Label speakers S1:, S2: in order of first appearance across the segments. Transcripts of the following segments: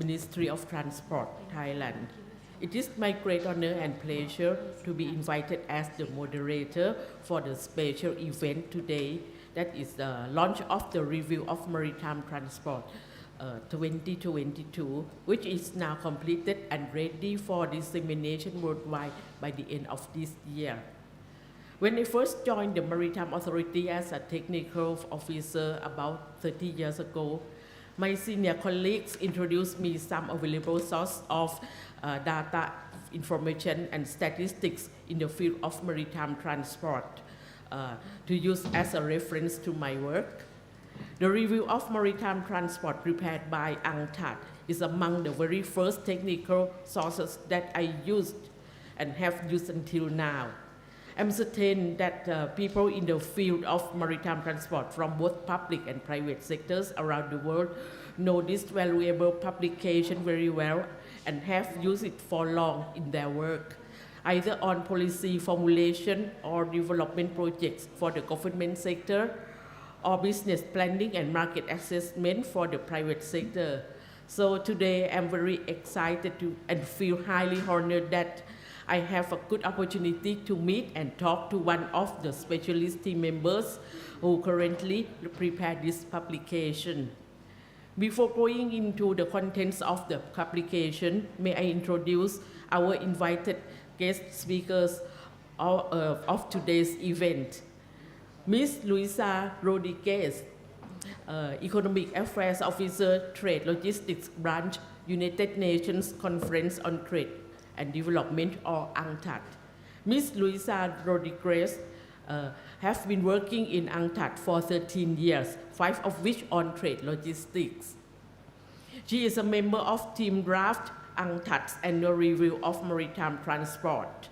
S1: Ministry of Transport, Thailand. It is my great honor and pleasure to be invited as the moderator for the special event today, that is the launch of the Review of Maritime Transport 2022, which is now completed and ready for dissemination worldwide by the end of this year. When I first joined the Maritime Authority as a technical officer about 30 years ago, my senior colleagues introduced me some available source of data, information and statistics in the field of maritime transport to use as a reference to my work. The Review of Maritime Transport prepared by UNCTAD is among the very first technical sources that I used and have used until now. I'm certain that people in the field of maritime transport from both public and private sectors around the world know this valuable publication very well and have used it for long in their work, either on policy formulation or development projects for the government sector, or business planning and market assessment for the private sector. So today I'm very excited and feel highly honored that I have a good opportunity to meet and talk to one of the specialist team members who currently prepare this publication. Before going into the contents of the publication, may I introduce our invited guest speakers of today's event. Ms. Luisa Rodriguez, Economic Affairs Officer, Trade Logistics Branch, United Nations Conference on Trade and Development, or UNCTAD. Ms. Luisa Rodriguez has been working in UNCTAD for 13 years, 5 of which on trade logistics. She is a member of Team Draft, UNCTAD's annual review of maritime transport.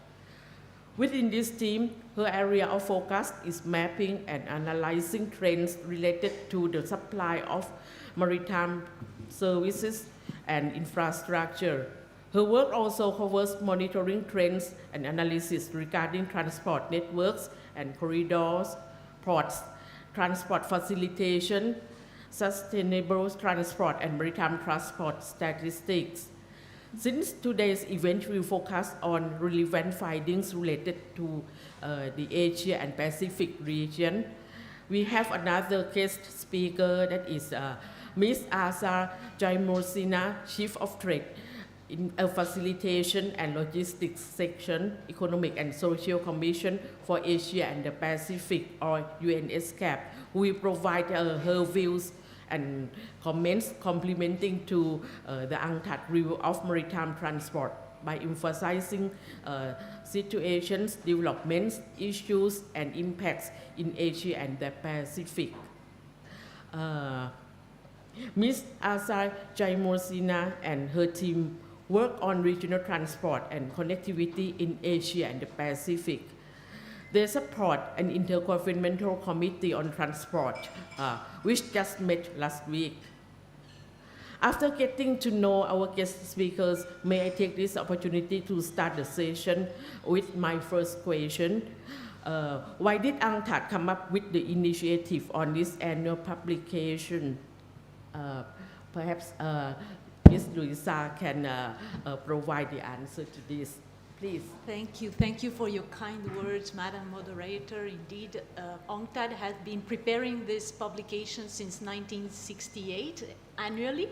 S1: Within this team, her area of focus is mapping and analyzing trends related to the supply of maritime services and infrastructure. Her work also covers monitoring trends and analysis regarding transport networks and corridors, ports, transport facilitation, sustainable transport and maritime transport statistics. Since today's event will focus on relevant findings related to the Asia and Pacific region, we have another guest speaker, that is Ms. Asa Jaimursina, Chief of Trade in Facilitation and Logistics Section, Economic and Social Commission for Asia and the Pacific, or UNSCAP, who will provide her views and comments complementing to the UNCTAD Review of Maritime Transport by emphasizing situations, developments, issues, and impacts in Asia and the Pacific. Ms. Asa Jaimursina and her team work on regional transport and connectivity in Asia and the Pacific. They support an intergovernmental committee on transport, which just met last week. After getting to know our guest speakers, may I take this opportunity to start the session with my first question. Why did UNCTAD come up with the initiative on this annual publication? Perhaps Ms. Luisa can provide the answer to this. Please.
S2: Thank you. Thank you for your kind words, Madam Moderator. Indeed, UNCTAD has been preparing this publication since 1968 annually.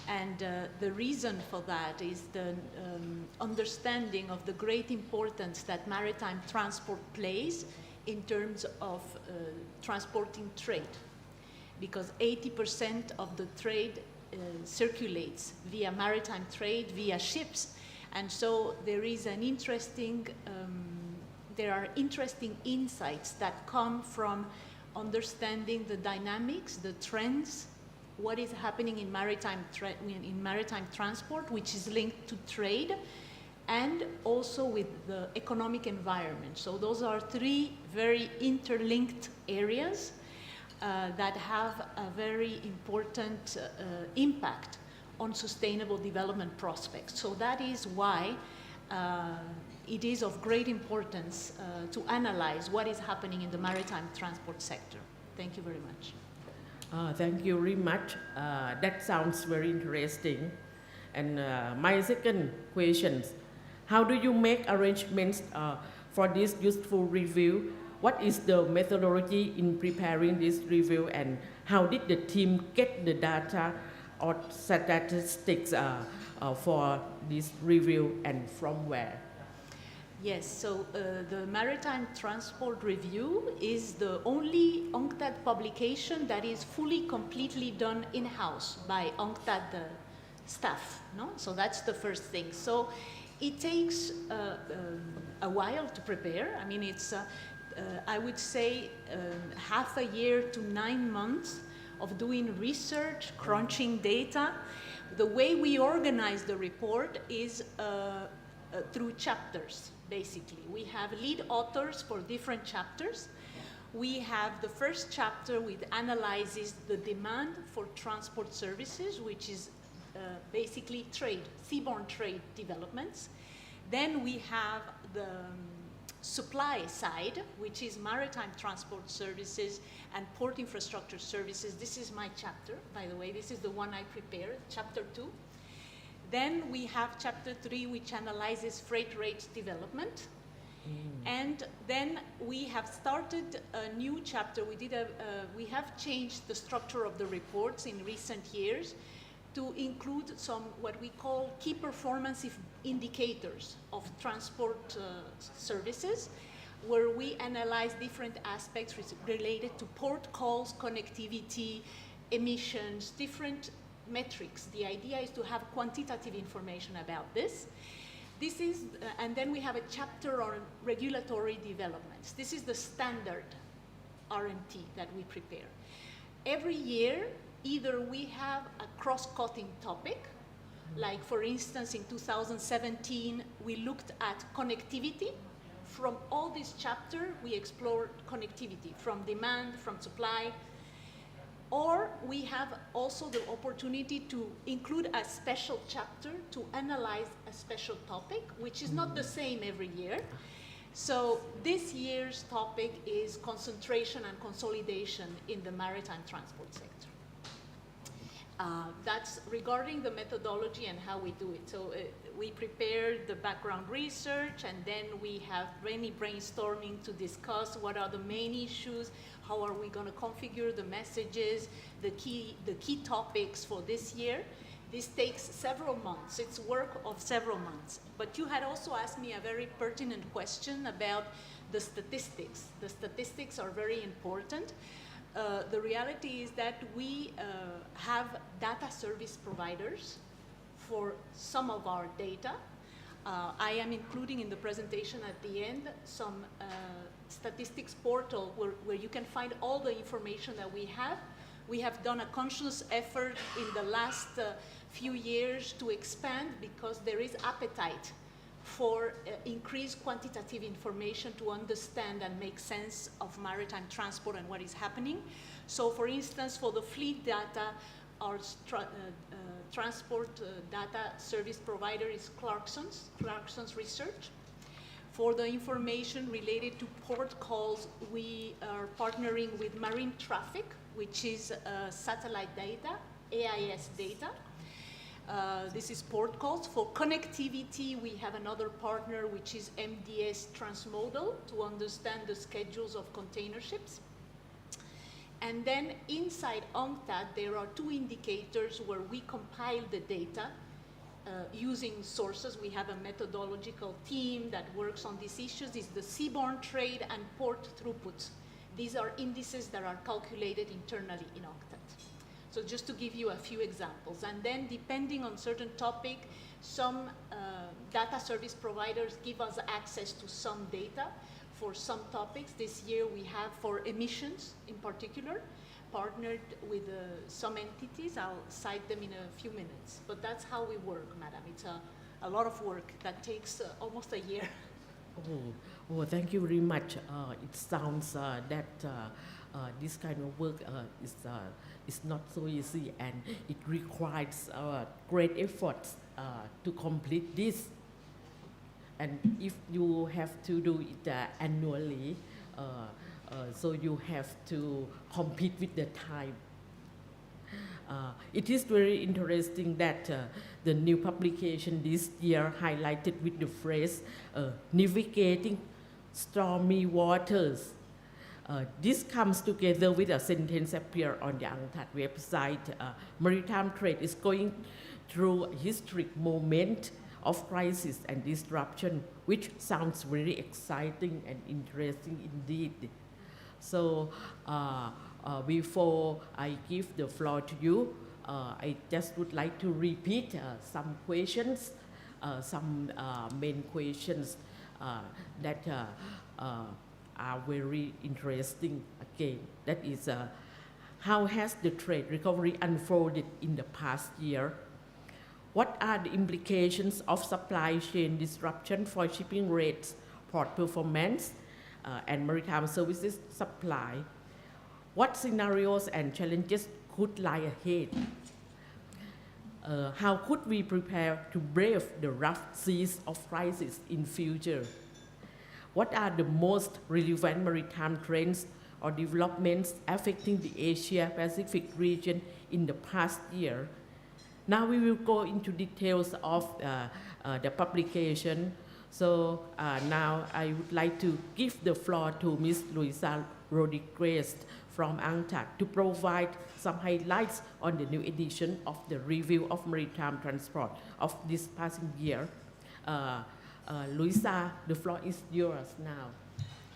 S2: And the reason for that is the understanding of the great importance that maritime transport plays in terms of transporting trade. Because 80% of the trade circulates via maritime trade, via ships. And so there is an there are interesting insights that come from understanding the dynamics, the trends, what is happening in maritime transport, which is linked to trade, and also with the economic environment. So those are 3 very interlinked areas that have a very important impact on sustainable development prospects. So that is why it is of great importance to analyze what is happening in the maritime transport sector. Thank you very much.
S1: Thank you very much. That sounds very interesting. And my second question, how do you make arrangements for this useful review? What is the methodology in preparing this review, and how did the team get the data or statistics for this review, and from where?
S2: Yes, so the Maritime Transport Review is the only UNCTAD publication that is fully, completely done in-house by UNCTAD staff. No? So that's the first thing. So it takes a while to prepare. I mean, it's, I would say, half a year to 9 months of doing research, crunching data. The way we organize the report is through chapters, basically. We have lead authors for different chapters. We have the first chapter which analyzes the demand for transport services, which is basically trade, seaborne trade developments. Then we have the supply side, which is maritime transport services and port infrastructure services. This is my chapter, by the way. This is the one I prepared, chapter 2. Then we have chapter 3, which analyzes freight rates development. And then we have started a new chapter. We have changed the structure of the reports in recent years to include some what we call key performance indicators of transport services, where we analyze different aspects related to port calls, connectivity, emissions, different metrics. The idea is to have quantitative information about this. This is, and then we have a chapter on regulatory developments. This is the standard R&T that we prepare. Every year, either we have a cross-cutting topic, like for instance in 2017, we looked at connectivity. From all this chapter, we explored connectivity from demand, from supply, or we have also the opportunity to include a special chapter to analyze a special topic, which is not the same every year. So this year's topic is concentration and consolidation in the maritime transport sector. That's regarding the methodology and how we do it. So we prepare the background research, and then we have many brainstorming to discuss what are the main issues, how are we going to configure the messages, the key topics for this year. This takes several months. It's work of several months. But you had also asked me a very pertinent question about the statistics. The statistics are very important. The reality is that we have data service providers for some of our data. I am including in the presentation at the end some statistics portal where you can find all the information that we have. We have done a conscious effort in the last few years to expand because there is appetite for increased quantitative information to understand and make sense of maritime transport and what is happening. So for instance, for the fleet data, our transport data service provider is Clarkson's Research. For the information related to port calls, we are partnering with Marine Traffic, which is satellite data, AIS data. This is port calls. For connectivity, we have another partner, which is MDS Transmodal, to understand the schedules of container ships. And then inside UNCTAD, there are two indicators where we compile the data using sources. We have a methodological team that works on these issues. It's the seaborne trade and port throughput. These are indices that are calculated internally in UNCTAD. So just to give you a few examples. And then depending on certain topic, some data service providers give us access to some data for some topics. This year we have for emissions in particular, partnered with some entities. I'll cite them in a few minutes. But that's how we work, madam. It's a lot of work that takes almost a year.
S1: Oh, thank you very much. It sounds that this kind of work is not so easy, and it requires great efforts to complete this. And if you have to do it annually, so you have to compete with the time. It is very interesting that the new publication this year highlighted with the phrase navigating stormy waters. This comes together with a sentence appear on the UNCTAD website. Maritime trade is going through a historic moment of crisis and disruption, which sounds very exciting and interesting indeed. So before I give the floor to you, I just would like to repeat some questions, some main questions that are very interesting again. That is, how has the trade recovery unfolded in the past year? What are the implications of supply chain disruption for shipping rates, port performance, and maritime services supply? What scenarios and challenges could lie ahead? How could we prepare to brave the rough seas of crisis in future? What are the most relevant maritime trends or developments affecting the Asia-Pacific region in the past year? Now we will go into details of the publication. So now I would like to give the floor to Ms. Luisa Rodriguez from UNCTAD to provide some highlights on the new edition of the Review of Maritime Transport of this passing year. Luisa, the floor is yours now.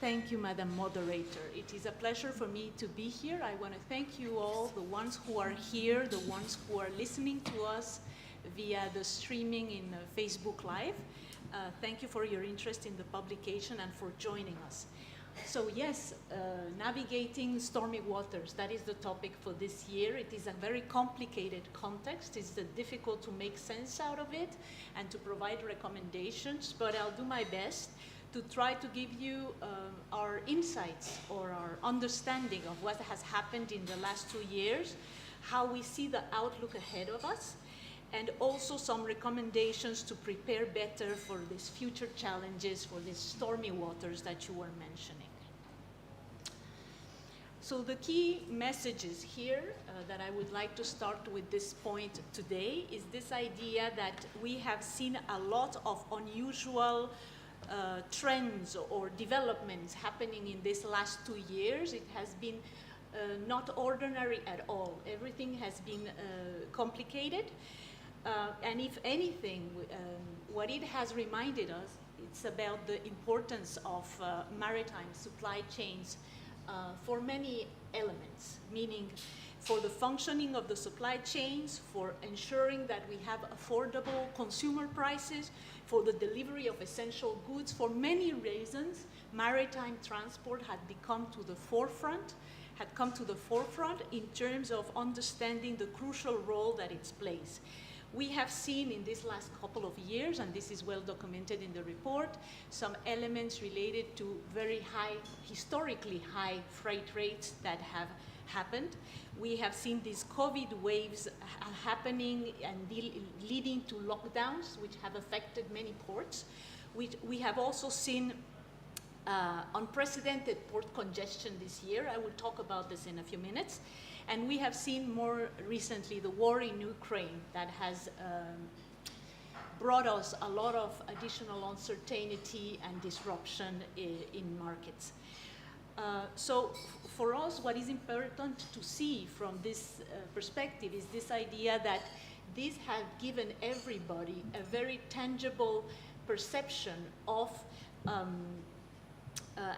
S2: Thank you, Madam Moderator. It is a pleasure for me to be here. I want to thank you all, the ones who are here, the ones who are listening to us via the streaming in Facebook Live. Thank you for your interest in the publication and for joining us. So yes, navigating stormy waters, that is the topic for this year. It is a very complicated context. It's difficult to make sense out of it and to provide recommendations, but I'll do my best to try to give you our insights or our understanding of what has happened in the last 2 years, how we see the outlook ahead of us, and also some recommendations to prepare better for these future challenges, for these stormy waters that you were mentioning. So the key messages here that I would like to start with this point today is this idea that we have seen a lot of unusual trends or developments happening in these last 2 years. It has been not ordinary at all. Everything has been complicated. And if anything, what it has reminded us, it's about the importance of maritime supply chains for many elements, meaning for the functioning of the supply chains, for ensuring that we have affordable consumer prices, for the delivery of essential goods. For many reasons, maritime transport had come to the forefront in terms of understanding the crucial role that it plays. We have seen in these last couple of years, and this is well documented in the report, some elements related to very high, historically high freight rates that have happened. We have seen these COVID waves happening and leading to lockdowns, which have affected many ports. We have also seen unprecedented port congestion this year. I will talk about this in a few minutes. And we have seen more recently the war in Ukraine that has brought us a lot of additional uncertainty and disruption in markets. So for us, what is important to see from this perspective is this idea that this has given everybody a very tangible perception of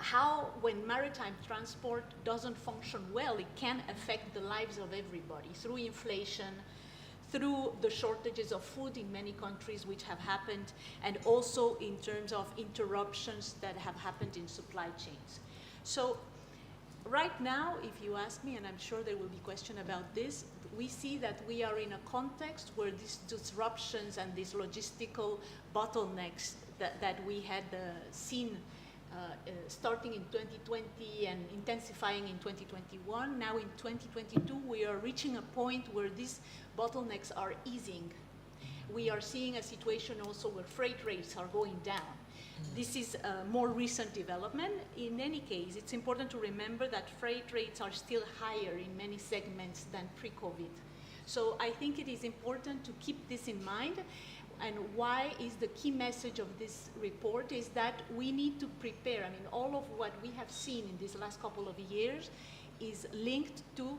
S2: how, when maritime transport doesn't function well, it can affect the lives of everybody through inflation, through the shortages of food in many countries which have happened, and also in terms of interruptions that have happened in supply chains. So right now, if you ask me, and I'm sure there will be questions about this, we see that we are in a context where these disruptions and these logistical bottlenecks that we had seen starting in 2020 and intensifying in 2021. Now in 2022, we are reaching a point where these bottlenecks are easing. We are seeing a situation also where freight rates are going down. This is a more recent development. In any case, it's important to remember that freight rates are still higher in many segments than pre-COVID. So I think it is important to keep this in mind. And why is the key message of this report is that we need to prepare. I mean, all of what we have seen in these last couple of years is linked to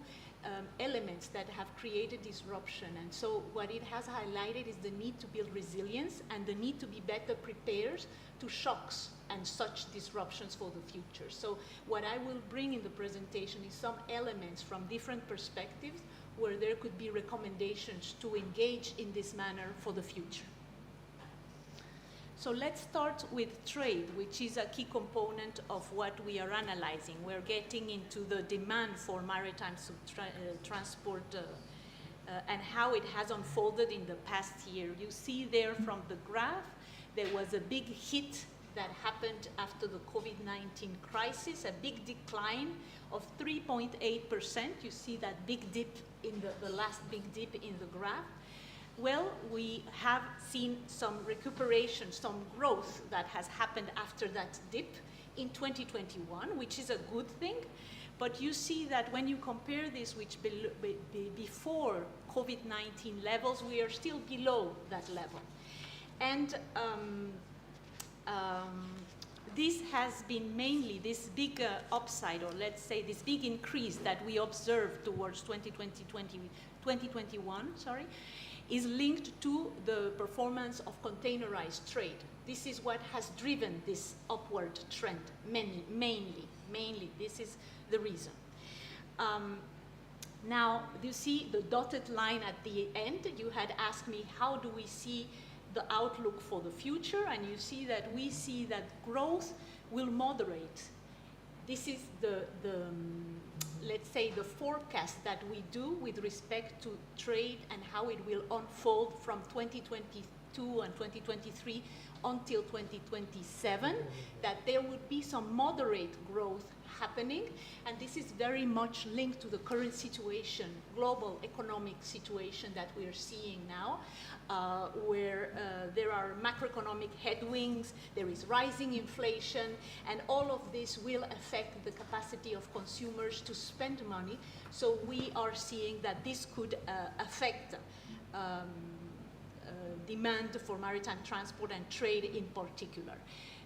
S2: elements that have created disruption. And so what it has highlighted is the need to build resilience and the need to be better prepared to shocks and such disruptions for the future. So what I will bring in the presentation is some elements from different perspectives where there could be recommendations to engage in this manner for the future. So let's start with trade, which is a key component of what we are analyzing. We're getting into the demand for maritime transport and how it has unfolded in the past year. You see there from the graph, there was a big hit that happened after the COVID-19 crisis, a big decline of 3.8%. You see that big dip in the last big dip in the graph. Well, we have seen some recuperation, some growth that has happened after that dip in 2021, which is a good thing. But you see that when you compare this with before COVID-19 levels, we are still below that level. And this has been mainly this big upside, or let's say this big increase that we observed towards 2021, is linked to the performance of containerized trade. This is what has driven this upward trend, mainly. This is the reason. Now, you see the dotted line at the end. You had asked me, how do we see the outlook for the future? And you see that we see that growth will moderate. This is let's say, the forecast that we do with respect to trade and how it will unfold from 2022 and 2023 until 2027, that there would be some moderate growth happening, and this is very much linked to the current situation, global economic situation that we are seeing now, where there are macroeconomic headwinds, there is rising inflation, and all of this will affect the capacity of consumers to spend money. So we are seeing that this could affect demand for maritime transport and trade in particular.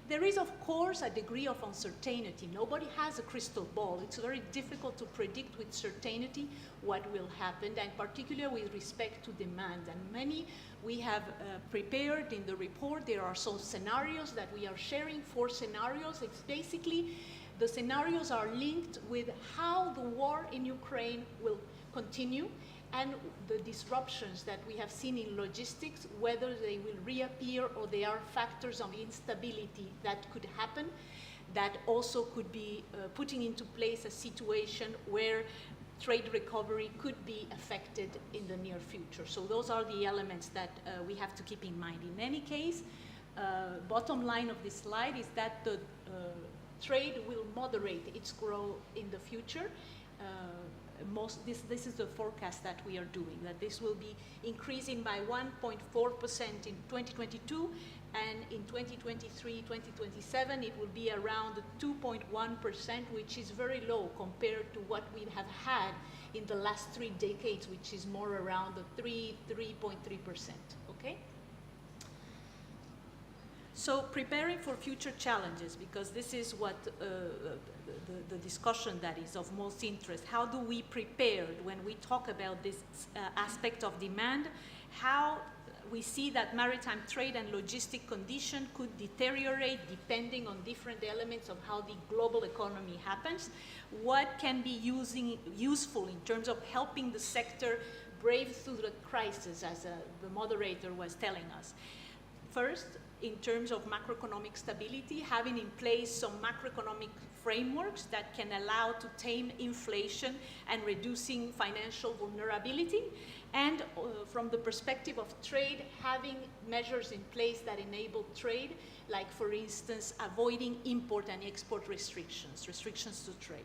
S2: There is, of course, a degree of uncertainty. Nobody has a crystal ball. It's very difficult to predict with certainty what will happen, and particularly with respect to demand. And we have prepared in the report. There are some scenarios that we are sharing, 4 scenarios. It's basically, the scenarios are linked with how the war in Ukraine will continue, and the disruptions that we have seen in logistics, whether they will reappear or they are factors of instability that could happen, that also could be putting into place a situation where trade recovery could be affected in the near future. So those are the elements that we have to keep in mind. In any case, bottom line of this slide is that the trade will moderate its growth in the future. This is the forecast that we are doing, that this will be increasing by 1.4% in 2022, and in 2023, 2027, it will be around 2.1%, which is very low compared to what we have had in the last 3 decades, which is more around 3.3%, okay? So preparing for future challenges, because this is what the discussion that is of most interest. How do we prepare when we talk about this aspect of demand? How we see that maritime trade and logistic condition could deteriorate depending on different elements of how the global economy happens. What can be useful in terms of helping the sector brave through the crisis, as the moderator was telling us. First, in terms of macroeconomic stability, having in place some macroeconomic frameworks that can allow to tame inflation and reducing financial vulnerability. And from the perspective of trade, having measures in place that enable trade, like for instance, avoiding import and export restrictions to trade.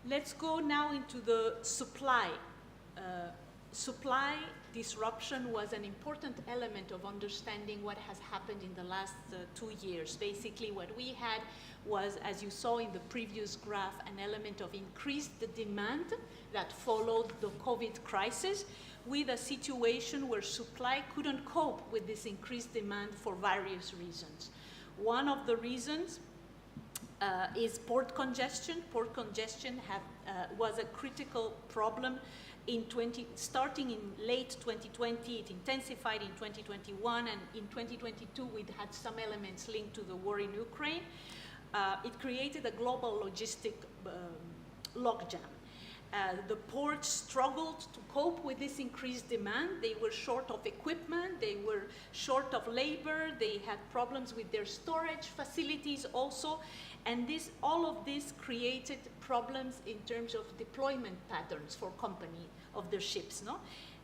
S2: Let's go now into the supply. Supply disruption was an important element of understanding what has happened in the last 2 years. Basically, what we had was, as you saw in the previous graph, an element of increased demand that followed the COVID crisis, with a situation where supply couldn't cope with this increased demand for various reasons. One of the reasons is port congestion. Port congestion was a critical problem starting in late 2020, it intensified in 2021, and in 2022 we had some elements linked to the war in Ukraine. It created a global logistic logjam. The ports struggled to cope with this increased demand. They were short of equipment, they were short of labor, they had problems with their storage facilities also, and all of this created problems in terms of deployment patterns for company of their ships. No?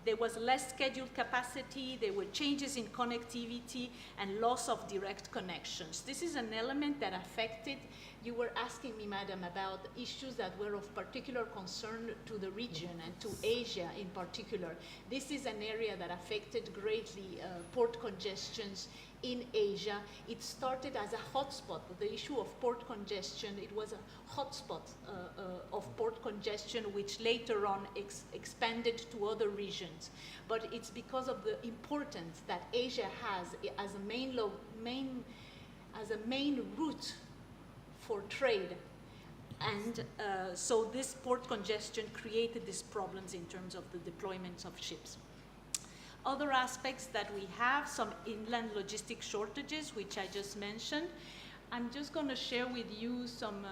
S2: There was less scheduled capacity, there were changes in connectivity, and loss of direct connections. This is an element that affected, you were asking me, Madam, about issues that were of particular concern to the region and to Asia in particular. This is an area that affected greatly port congestions in Asia. It started as a hotspot. The issue of port congestion, it was a hotspot of port congestion, which later on expanded to other regions. But it's because of the importance that Asia has as a main route for trade. And so this port congestion created these problems in terms of the deployments of ships. Other aspects that we have, some inland logistic shortages, which I just mentioned. I'm just going to share with you some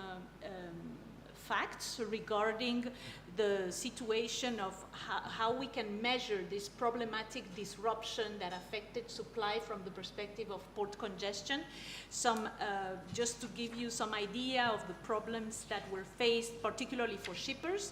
S2: facts regarding the situation of how we can measure this problematic disruption that affected supply from the perspective of port congestion. Just to give you some idea of the problems that were faced, particularly for shippers.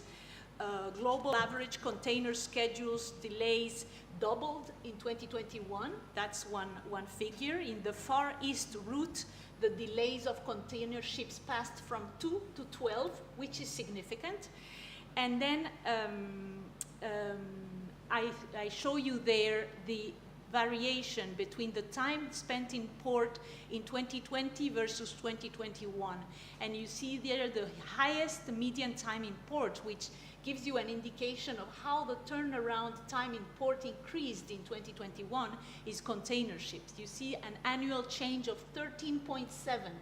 S2: Global average container schedules delays doubled in 2021. That's one figure. In the Far East route, the delays of container ships passed from 2 to 12, which is significant. And then I show you there the variation between the time spent in port in 2020 versus 2021. And you see there the highest median time in port, which gives you an indication of how the turnaround time in port increased in 2021 is container ships. You see an annual change of 13.7.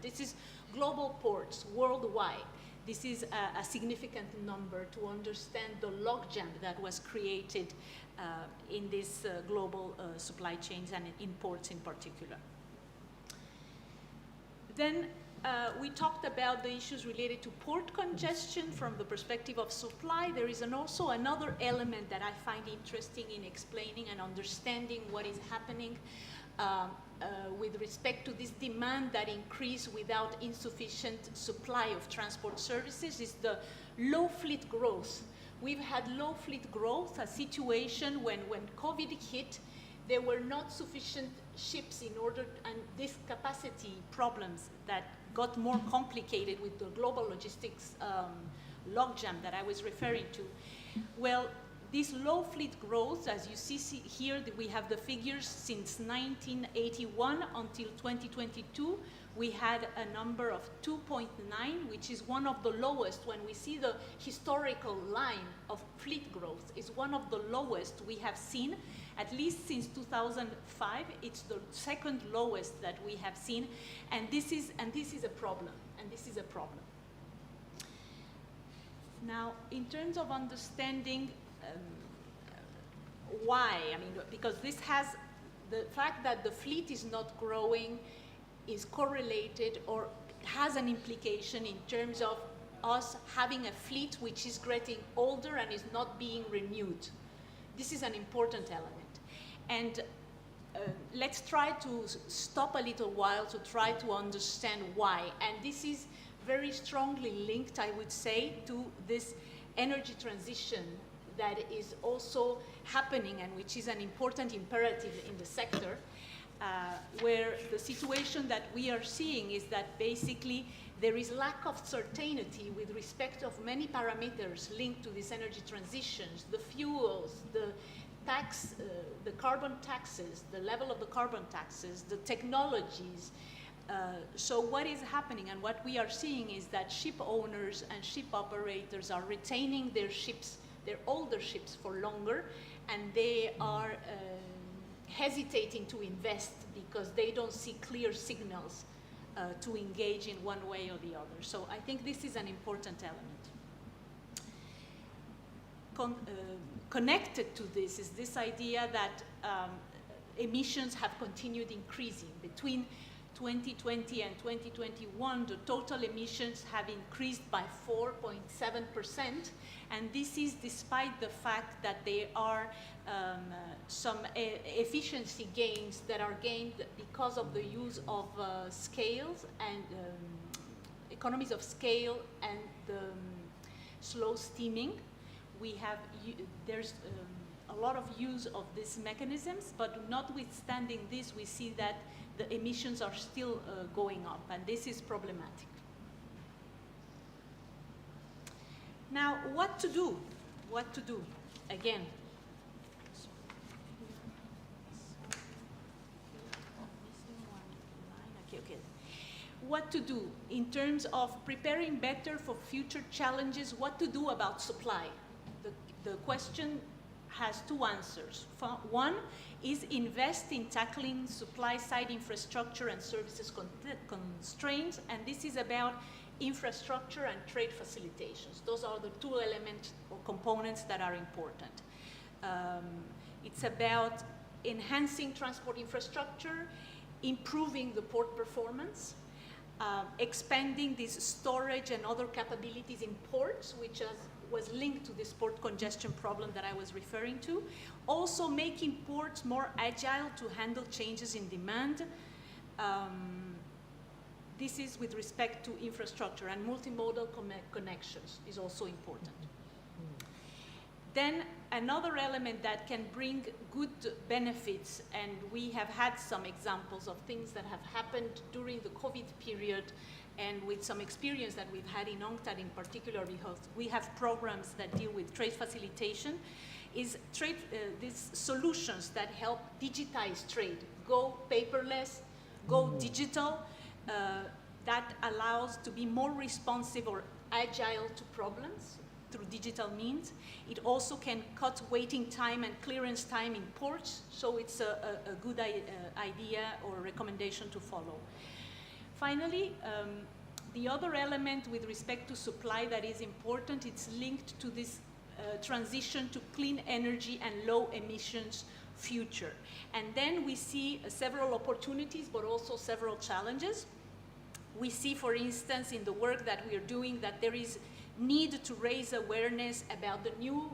S2: This is global ports worldwide. This is a significant number to understand the logjam that was created in these global supply chains and in ports in particular. Then we talked about the issues related to port congestion from the perspective of supply. There is also another element that I find interesting in explaining and understanding what is happening with respect to this demand that increased without insufficient supply of transport services is the low fleet growth. We've had low fleet growth, a situation when COVID hit, there were not sufficient ships in order, and this capacity problems that got more complicated with the global logistics logjam that I was referring to. Well, this low fleet growth, as you see here, we have the figures since 1981 until 2022. We had a number of 2.9, which is one of the lowest. When we see the historical line of fleet growth, is one of the lowest we have seen, at least since 2005. It's the second lowest that we have seen, and this is a problem. And this is a problem. Now, in terms of understanding why, I mean, because this has the fact that the fleet is not growing is correlated or has an implication in terms of us having a fleet which is getting older and is not being renewed. This is an important element. And let's try to stop a little while to try to understand why. And this is very strongly linked, I would say, to this energy transition that is also happening and which is an important imperative in the sector, where the situation that we are seeing is that basically there is lack of certainty with respect of many parameters linked to these energy transitions, the fuels, the the carbon taxes, the level of the carbon taxes, the technologies. So what is happening and what we are seeing is that ship owners and ship operators are retaining their ships, their older ships for longer, and they are hesitating to invest because they don't see clear signals to engage in one way or the other. So I think this is an important element. Connected to this is this idea that emissions have continued increasing. Between 2020 and 2021, the total emissions have increased by 4.7%, and this is despite the fact that there are some efficiency gains that are gained because of the use of scales and economies of scale and slow steaming. There's a lot of use of these mechanisms, but notwithstanding this, we see that the emissions are still going up, and this is problematic. Now, what to do? What to do? Again, okay. What to do in terms of preparing better for future challenges? What to do about supply? The question has two answers. One is invest in tackling supply-side infrastructure and services constraints, and this is about infrastructure and trade facilitations. Those are the two elements or components that are important. It's about enhancing transport infrastructure, improving the port performance, expanding this storage and other capabilities in ports, which was linked to this port congestion problem that I was referring to. Also making ports more agile to handle changes in demand. This is with respect to infrastructure, and multimodal connections is also important. Then another element that can bring good benefits, and we have had some examples of things that have happened during the COVID period, and with some experience that we've had in UNCTAD in particular, because we have programs that deal with trade facilitation, is these solutions that help digitize trade, go paperless, go digital, that allows to be more responsive or agile to problems through digital means. It also can cut waiting time and clearance time in ports, so it's a good idea or recommendation to follow. Finally, the other element with respect to supply that is important, it's linked to this transition to clean energy and low emissions future. And then we see several opportunities, but also several challenges. We see, for instance, in the work that we are doing, that there is need to raise awareness about the new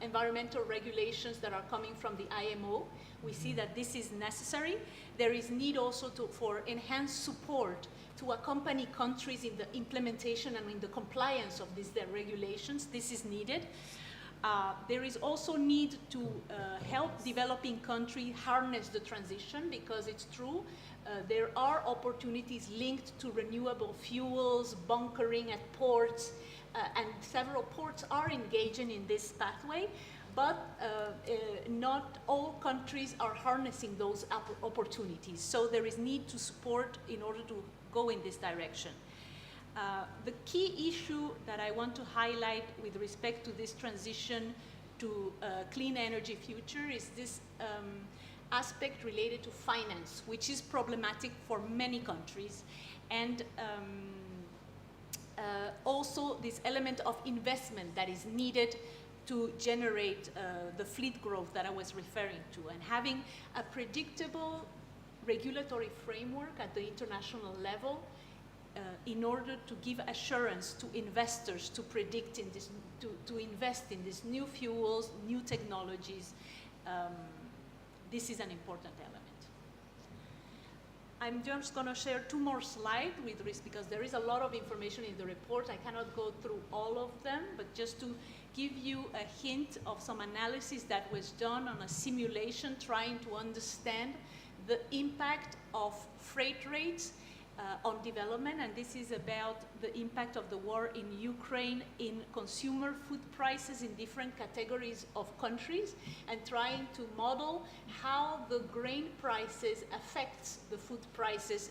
S2: environmental regulations that are coming from the IMO. We see that this is necessary. There is need also for enhanced support to accompany countries in the implementation and in the compliance of these regulations. This is needed. There is also need to help developing countries harness the transition, because it's true, there are opportunities linked to renewable fuels, bunkering at ports, and several ports are engaging in this pathway, but not all countries are harnessing those opportunities. So there is need to support in order to go in this direction. The key issue that I want to highlight with respect to this transition to clean energy future is this aspect related to finance, which is problematic for many countries, and also this element of investment that is needed to generate the fleet growth that I was referring to, and having a predictable regulatory framework at the international level in order to give assurance to investors to predict in this, to invest in these new fuels, new technologies. This is an important element. I'm just going to share two more slides with this, because there is a lot of information in the report. I cannot go through all of them, but just to give you a hint of some analysis that was done on a simulation trying to understand the impact of freight rates on development, and this is about the impact of the war in Ukraine in consumer food prices in different categories of countries, and trying to model how the grain prices affects the food prices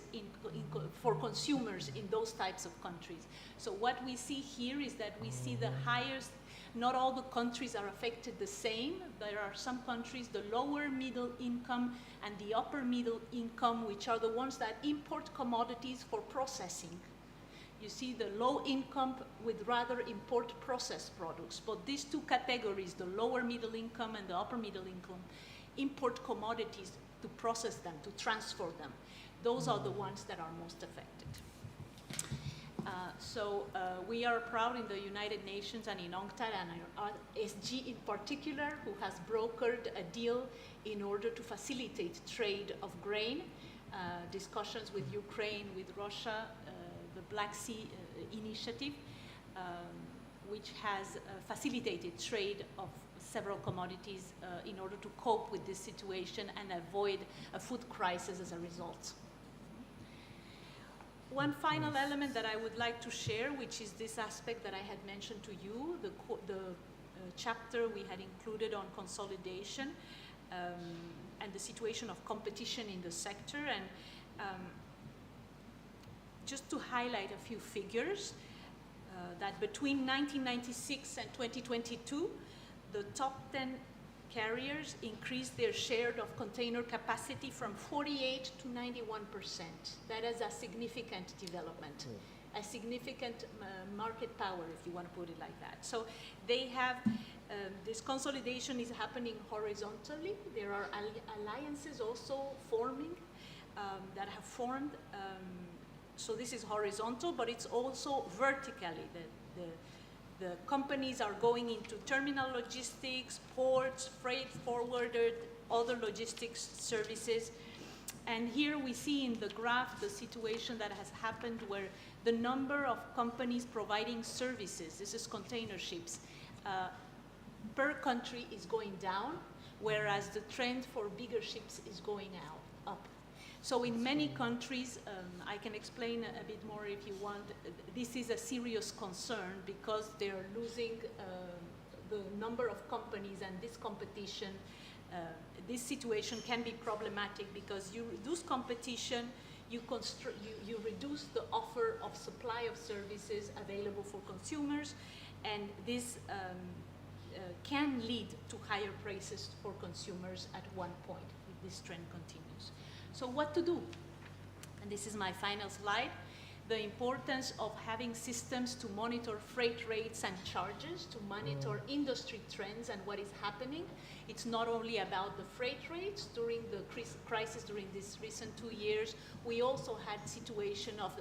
S2: for consumers in those types of countries. So what we see here is that we see the highest. Not all the countries are affected the same. There are some countries, the lower middle income and the upper middle income, which are the ones that import commodities for processing. You see the low income would rather import processed products. But these two categories, the lower middle income and the upper middle income, import commodities to process them, to transfer them. Those are the ones that are most affected. We are proud in the United Nations and in UNCTAD and our SG in particular, who has brokered a deal in order to facilitate trade of grain, discussions with Ukraine, with Russia, the Black Sea Initiative, which has facilitated trade of several commodities in order to cope with this situation and avoid a food crisis as a result. One final element that I would like to share, which is this aspect that I had mentioned to you, the chapter we had included on consolidation and the situation of competition in the sector. And just to highlight a few figures, that between 1996 and 2022, the top 10 carriers increased their share of container capacity from 48 to 91%. That is a significant development, a significant market power, if you want to put it like that. So they have, this consolidation is happening horizontally. There are alliances also forming that have formed. So this is horizontal, but it's also vertically. The companies are going into terminal logistics, ports, freight forwarded, other logistics services. And here we see in the graph the situation that has happened where the number of companies providing services, this is container ships, per country is going down, whereas the trend for bigger ships is going up. So in many countries, I can explain a bit more if you want, this is a serious concern because they are losing the number of companies, and this competition, this situation can be problematic because you reduce competition, you reduce the offer of supply of services available for consumers, and this can lead to higher prices for consumers at one point if this trend continues. So what to do? And this is my final slide. The importance of having systems to monitor freight rates and charges, to monitor industry trends and what is happening. It's not only about the freight rates during the crisis during these recent 2 years. We also had situation of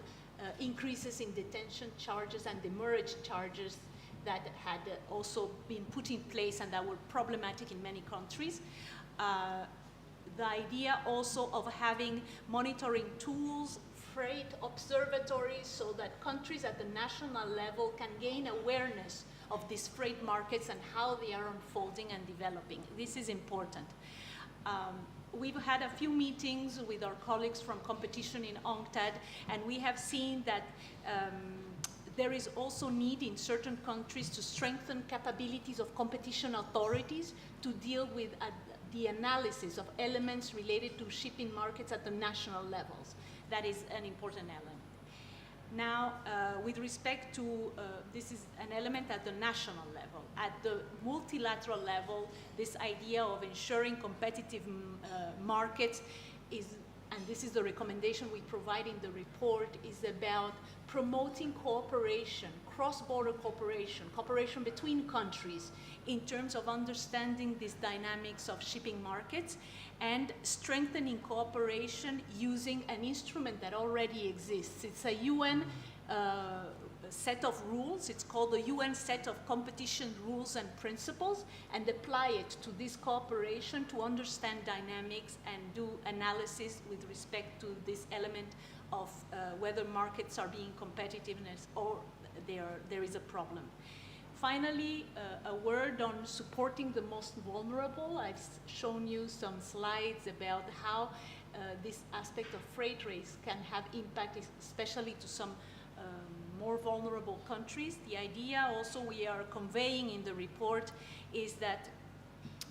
S2: increases in detention charges and demurrage charges that had also been put in place and that were problematic in many countries. The idea also of having monitoring tools, freight observatories, so that countries at the national level can gain awareness of these freight markets and how they are unfolding and developing. This is important. We've had a few meetings with our colleagues from competition in UNCTAD, and we have seen that there is also need in certain countries to strengthen capabilities of competition authorities to deal with the analysis of elements related to shipping markets at the national levels. That is an important element. Now, with respect to, this is an element at the national level. At the multilateral level, this idea of ensuring competitive markets is, and this is the recommendation we provide in the report, is about promoting cooperation, cross-border cooperation between countries in terms of understanding these dynamics of shipping markets and strengthening cooperation using an instrument that already exists. It's a UN set of rules. It's called the UN Set of Competition Rules and Principles, and apply it to this cooperation to understand dynamics and do analysis with respect to this element of whether markets are being competitiveness or there is a problem. Finally, a word on supporting the most vulnerable. I've shown you some slides about how this aspect of freight rates can have impact, especially to some more vulnerable countries. The idea also we are conveying in the report is that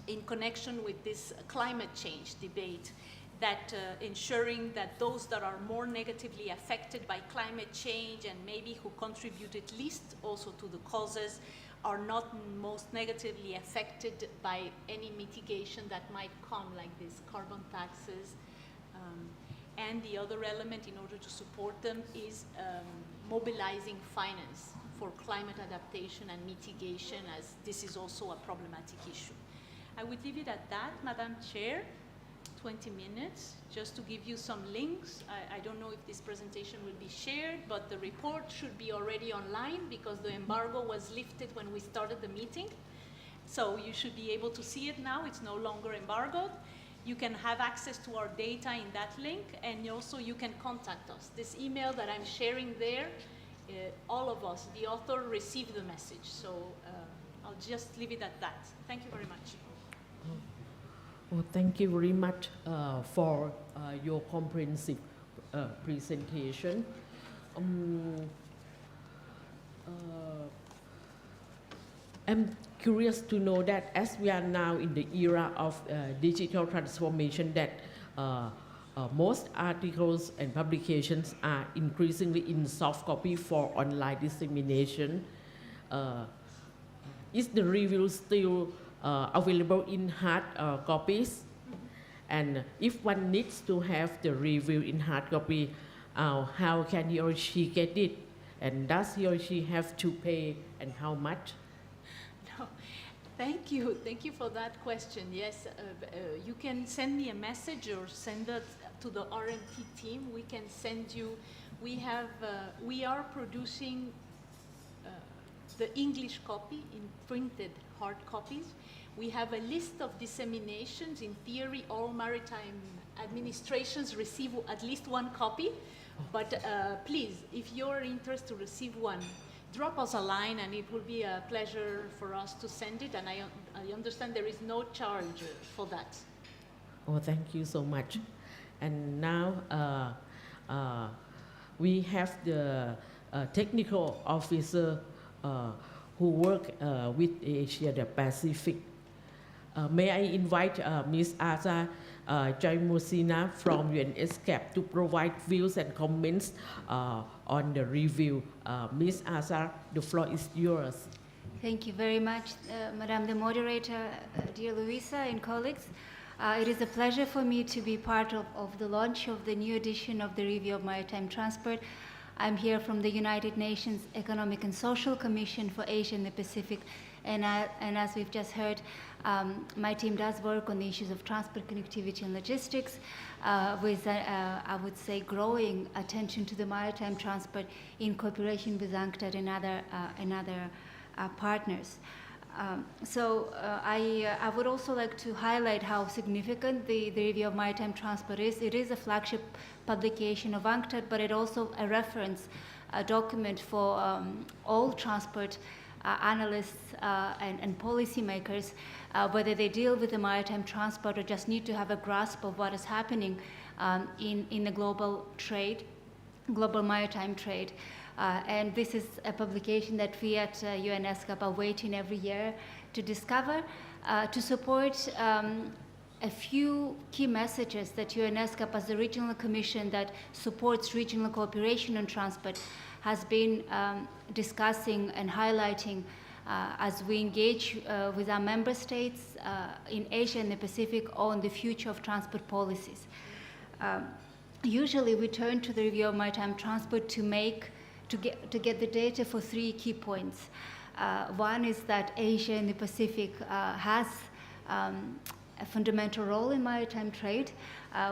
S2: in connection with this climate change debate, that ensuring that those that are more negatively affected by climate change and maybe who contribute at least also to the causes are not most negatively affected by any mitigation that might come, like these carbon taxes. And the other element in order to support them is mobilizing finance for climate adaptation and mitigation, as this is also a problematic issue. I would leave it at that, Madam Chair. 20 minutes, just to give you some links. I don't know if this presentation will be shared, but the report should be already online because the embargo was lifted when we started the meeting. So you should be able to see it now. It's no longer embargoed. You can have access to our data in that link, and also you can contact us. This email that I'm sharing there, all of us, the author, received the message. So I'll just leave it at that. Thank you very much.
S1: Well, thank you very much for your comprehensive presentation. I'm curious to know that as we are now in the era of digital transformation, that most articles and publications are increasingly in soft copy for online dissemination. Is the review still available in hard copies? And if one needs to have the review in hard copy, how can he or she get it? And does he or she have to pay, and how much?
S2: No. Thank you. Thank you for that question. Yes, you can send me a message or send it to the R&T team. We can send you. We are producing the English copy in printed hard copies. We have a list of disseminations. In theory, all maritime administrations receive at least one copy. But please, if you're interested to receive one, drop us a line and it will be a pleasure for us to send it. And I understand there is no charge for that.
S1: Oh, thank you so much. And now we have the technical officer who work with Asia, the Pacific. May I invite Ms. Asa Jaimosina from UNESCAP to provide views and comments on the review. Ms. Asa, the floor is yours.
S3: Thank you very much, Madam the Moderator, dear Luisa and colleagues. It is a pleasure for me to be part of the launch of the new edition of the Review of Maritime Transport. I'm here from the United Nations Economic and Social Commission for Asia and the Pacific, and as we've just heard, my team does work on the issues of transport, connectivity, and logistics, with, I would say, growing attention to the maritime transport in cooperation with UNCTAD and other partners. I would also like to highlight how significant the Review of Maritime Transport is. It is a flagship publication of UNCTAD, but it also a reference document for all transport analysts and policymakers, whether they deal with the maritime transport or just need to have a grasp of what is happening in the global trade, global maritime trade. And this is a publication that we at UNESCAP are waiting every year to discover, to support a few key messages that UNESCAP, as the regional commission that supports regional cooperation on transport, has been discussing and highlighting as we engage with our member states in Asia and the Pacific on the future of transport policies. Usually we turn to the Review of Maritime Transport to get the data for three key points. One is that Asia and the Pacific has a fundamental role in maritime trade.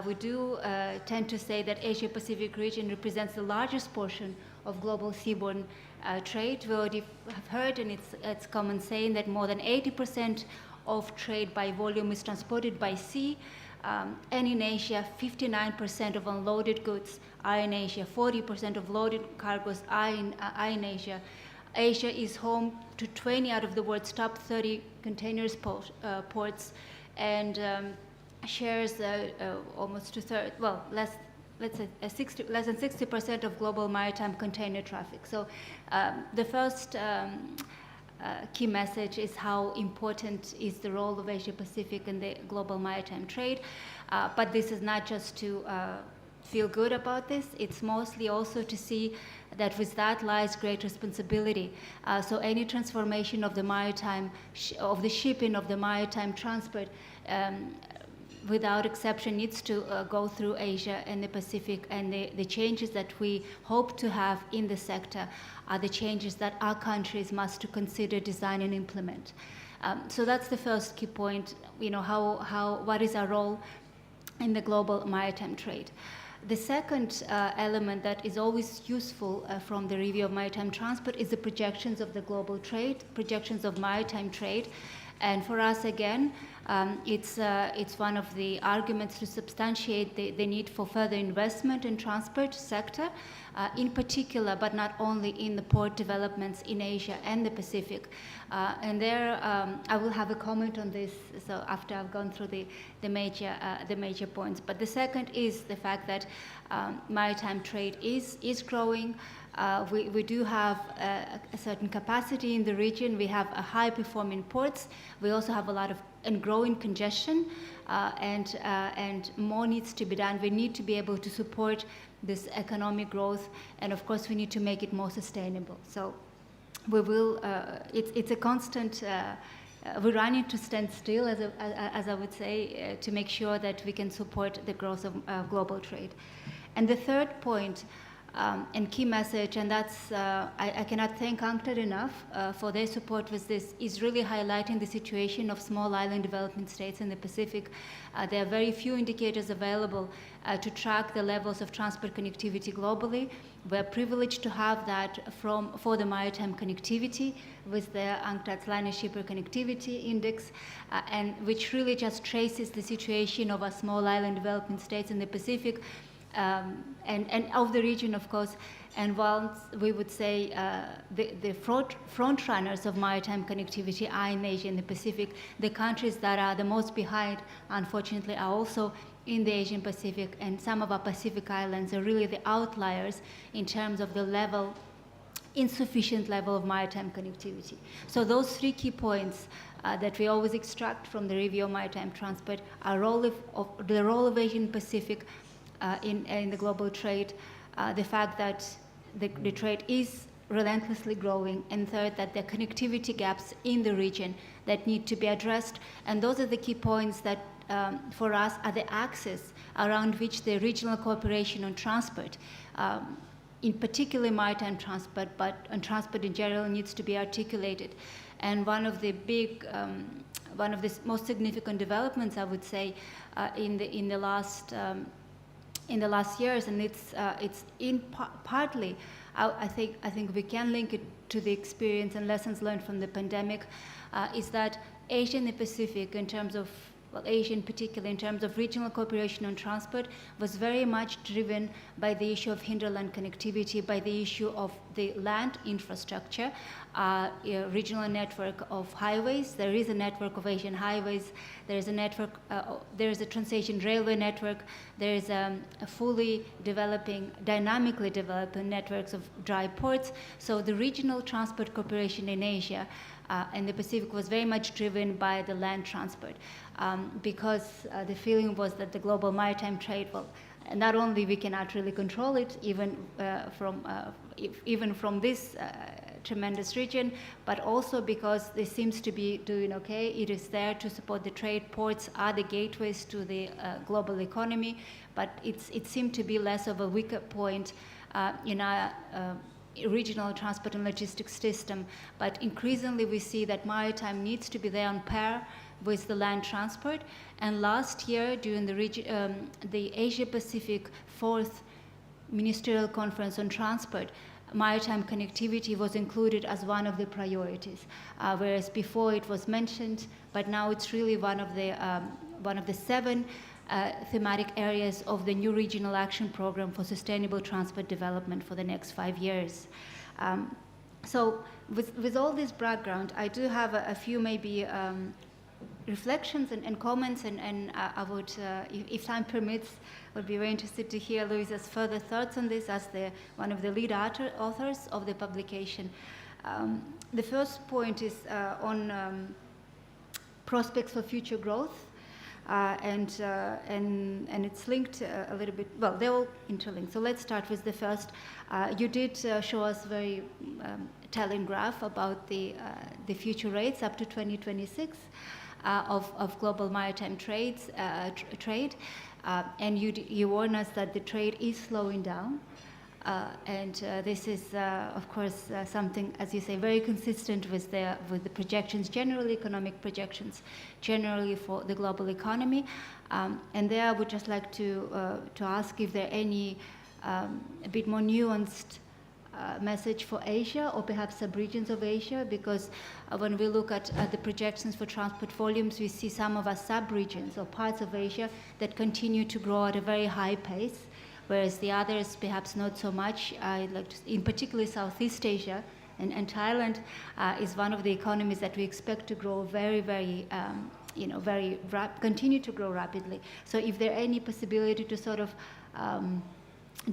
S3: We do tend to say that Asia-Pacific region represents the largest portion of global seaborne trade. We already have heard, and it's common saying, that more than 80% of trade by volume is transported by sea. And in Asia, 59% of unloaded goods are in Asia, 40% of loaded cargoes are in Asia. Asia is home to 20 out of the world's top 30 containers ports, and shares almost two-thirds, well, less than 60% of global maritime container traffic. So the first key message is how important is the role of Asia Pacific in the global maritime trade. But this is not just to feel good about this, it's mostly also to see that with that lies great responsibility. So any transformation of the maritime, of the shipping, of the maritime transport, without exception needs to go through Asia and the Pacific, and the changes that we hope to have in the sector are the changes that our countries must to consider, design, and implement. So that's the first key point, what is our role in the global maritime trade. The second element that is always useful from the review of maritime transport is the projections of the global trade, projections of maritime trade. And for us, again, it's one of the arguments to substantiate the need for further investment in transport sector, in particular, but not only in the port developments in Asia and the Pacific. And there, I will have a comment on this. So after I've gone through the major points. But the second is the fact that maritime trade is growing. We do have a certain capacity in the region. We have a high-performing ports. We also have a lot of and growing congestion, and more needs to be done. We need to be able to support this economic growth, and of course, we need to make it more sustainable. So we will. It's a constant. We're running to stand still, as I would say, to make sure that we can support the growth of global trade. And the third point. And key message, and that's, I cannot thank UNCTAD enough for their support with this, is really highlighting the situation of small island development states in the Pacific. There are very few indicators available to track the levels of transport connectivity globally. We're privileged to have that for the maritime connectivity with the UNCTAD's Line of Shipper Connectivity Index, and which really just traces the situation of our small island development states in the Pacific, and of the region, of course. And while we would say the front runners of maritime connectivity are in Asia and the Pacific, the countries that are the most behind, unfortunately, are also in the Asian Pacific, and some of our Pacific islands are really the outliers in terms of the insufficient level of maritime connectivity. So those three key points that we always extract from the review of maritime transport are the role of Asian Pacific in the global trade, the fact that the trade is relentlessly growing, and third, that there are connectivity gaps in the region that need to be addressed. And those are the key points that, for us, are the axis around which the regional cooperation on transport, in particular maritime transport, but on transport in general, needs to be articulated. And one of the most significant developments, I would say, in the last years, and it's partly, I think we can link it to the experience and lessons learned from the pandemic, is that Asia and the Pacific, in terms of, Asia in particular, in terms of regional cooperation on transport, was very much driven by the issue of hinterland connectivity, by the issue of the land infrastructure, regional network of highways. There is a network of Asian highways. There is a network. There is a Trans-Asian railway network. There is a fully developing, dynamically developing networks of dry ports. So the regional transport cooperation in Asia and the Pacific was very much driven by the land transport, because the feeling was that the global maritime trade, not only we cannot really control it, even from this tremendous region, but also because it seems to be doing okay. It is there to support the trade. Ports are the gateways to the global economy, but it seemed to be less of a weaker point in our regional transport and logistics system. But increasingly we see that maritime needs to be there on par with the land transport. And last year, during the Asia-Pacific 4th Ministerial Conference on Transport, maritime connectivity was included as one of the priorities, whereas before it was mentioned, but now it's really one of the 7 thematic areas of the new Regional Action Program for Sustainable Transport Development for the next 5 years. So with all this background, I do have a few maybe reflections and comments, and I would, if time permits, would be very interested to hear Louisa's further thoughts on this as one of the lead authors of the publication. The first point is on prospects for future growth, and it's linked a little bit. Well, they're all interlinked. So let's start with the first. You did show us very telling graph about the future rates up to 2026 of global maritime trade, and you warn us that the trade is slowing down. And this is, of course, something, as you say, very consistent with the projections, generally economic projections, generally for the global economy. And there, I would just like to ask if there are any a bit more nuanced message for Asia, or perhaps sub-regions of Asia, because when we look at the projections for transport volumes, we see some of our sub-regions or parts of Asia that continue to grow at a very high pace, whereas the others perhaps not so much. In particular Southeast Asia, and Thailand is one of the economies that we expect to grow very, very, continue to grow rapidly. So if there any possibility to sort of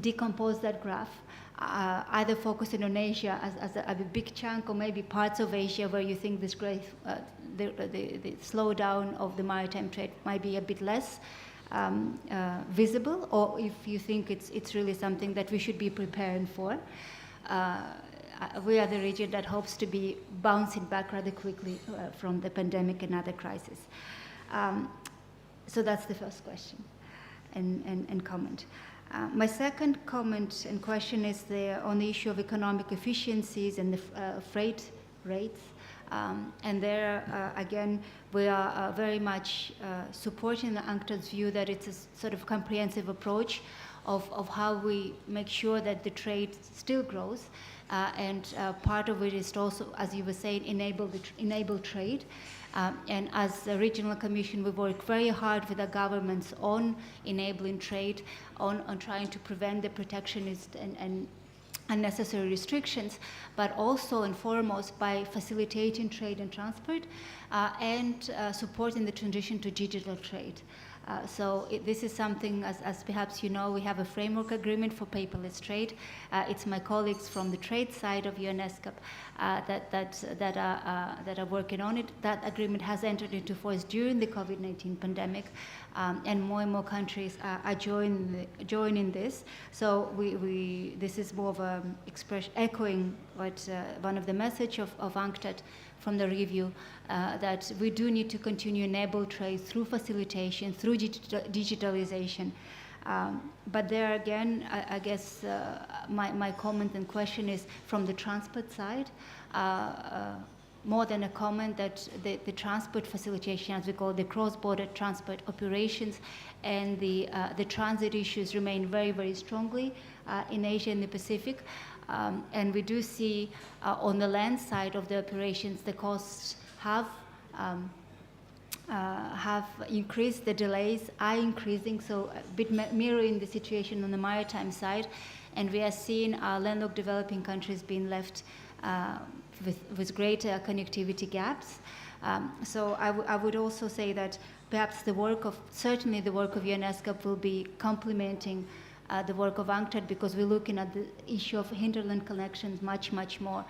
S3: decompose that graph, either focusing on Asia as a big chunk, or maybe parts of Asia where you think this growth, the slowdown of the maritime trade might be a bit less visible, or if you think it's really something that we should be preparing for. We are the region that hopes to be bouncing back rather quickly from the pandemic and other crises. So that's the first question and comment. My second comment and question is on the issue of economic efficiencies and the freight rates. And there, again, we are very much supporting the UNCTAD's view that it's a sort of comprehensive approach of how we make sure that the trade still grows. And part of it is to also, as you were saying, enable trade. And as the Regional Commission, we work very hard with the governments on enabling trade, on trying to prevent the protectionist and unnecessary restrictions, but also and foremost by facilitating trade and transport and supporting the transition to digital trade. So this is something, as perhaps you know, we have a framework agreement for paperless trade. It's my colleagues from the trade side of UNESCOP that are working on it. That agreement has entered into force during the COVID-19 pandemic, and more countries are joining this. So this is more of a expression echoing what one of the message of UNCTAD from the review, that we do need to continue enable trade through facilitation, through digitalization. But there again, I guess my comment and question is from the transport side, more than a comment that the transport facilitation, as we call the cross-border transport operations, and the transit issues remain very, very strongly in Asia and the Pacific. And we do see on the land side of the operations, the costs have increased, the delays are increasing, so a bit mirroring the situation on the maritime side. And we are seeing our landlocked developing countries being left with greater connectivity gaps. So I would also say that perhaps certainly the work of UNESCO will be complementing the work of UNCTAD, because we're looking at the issue of hinterland connections much more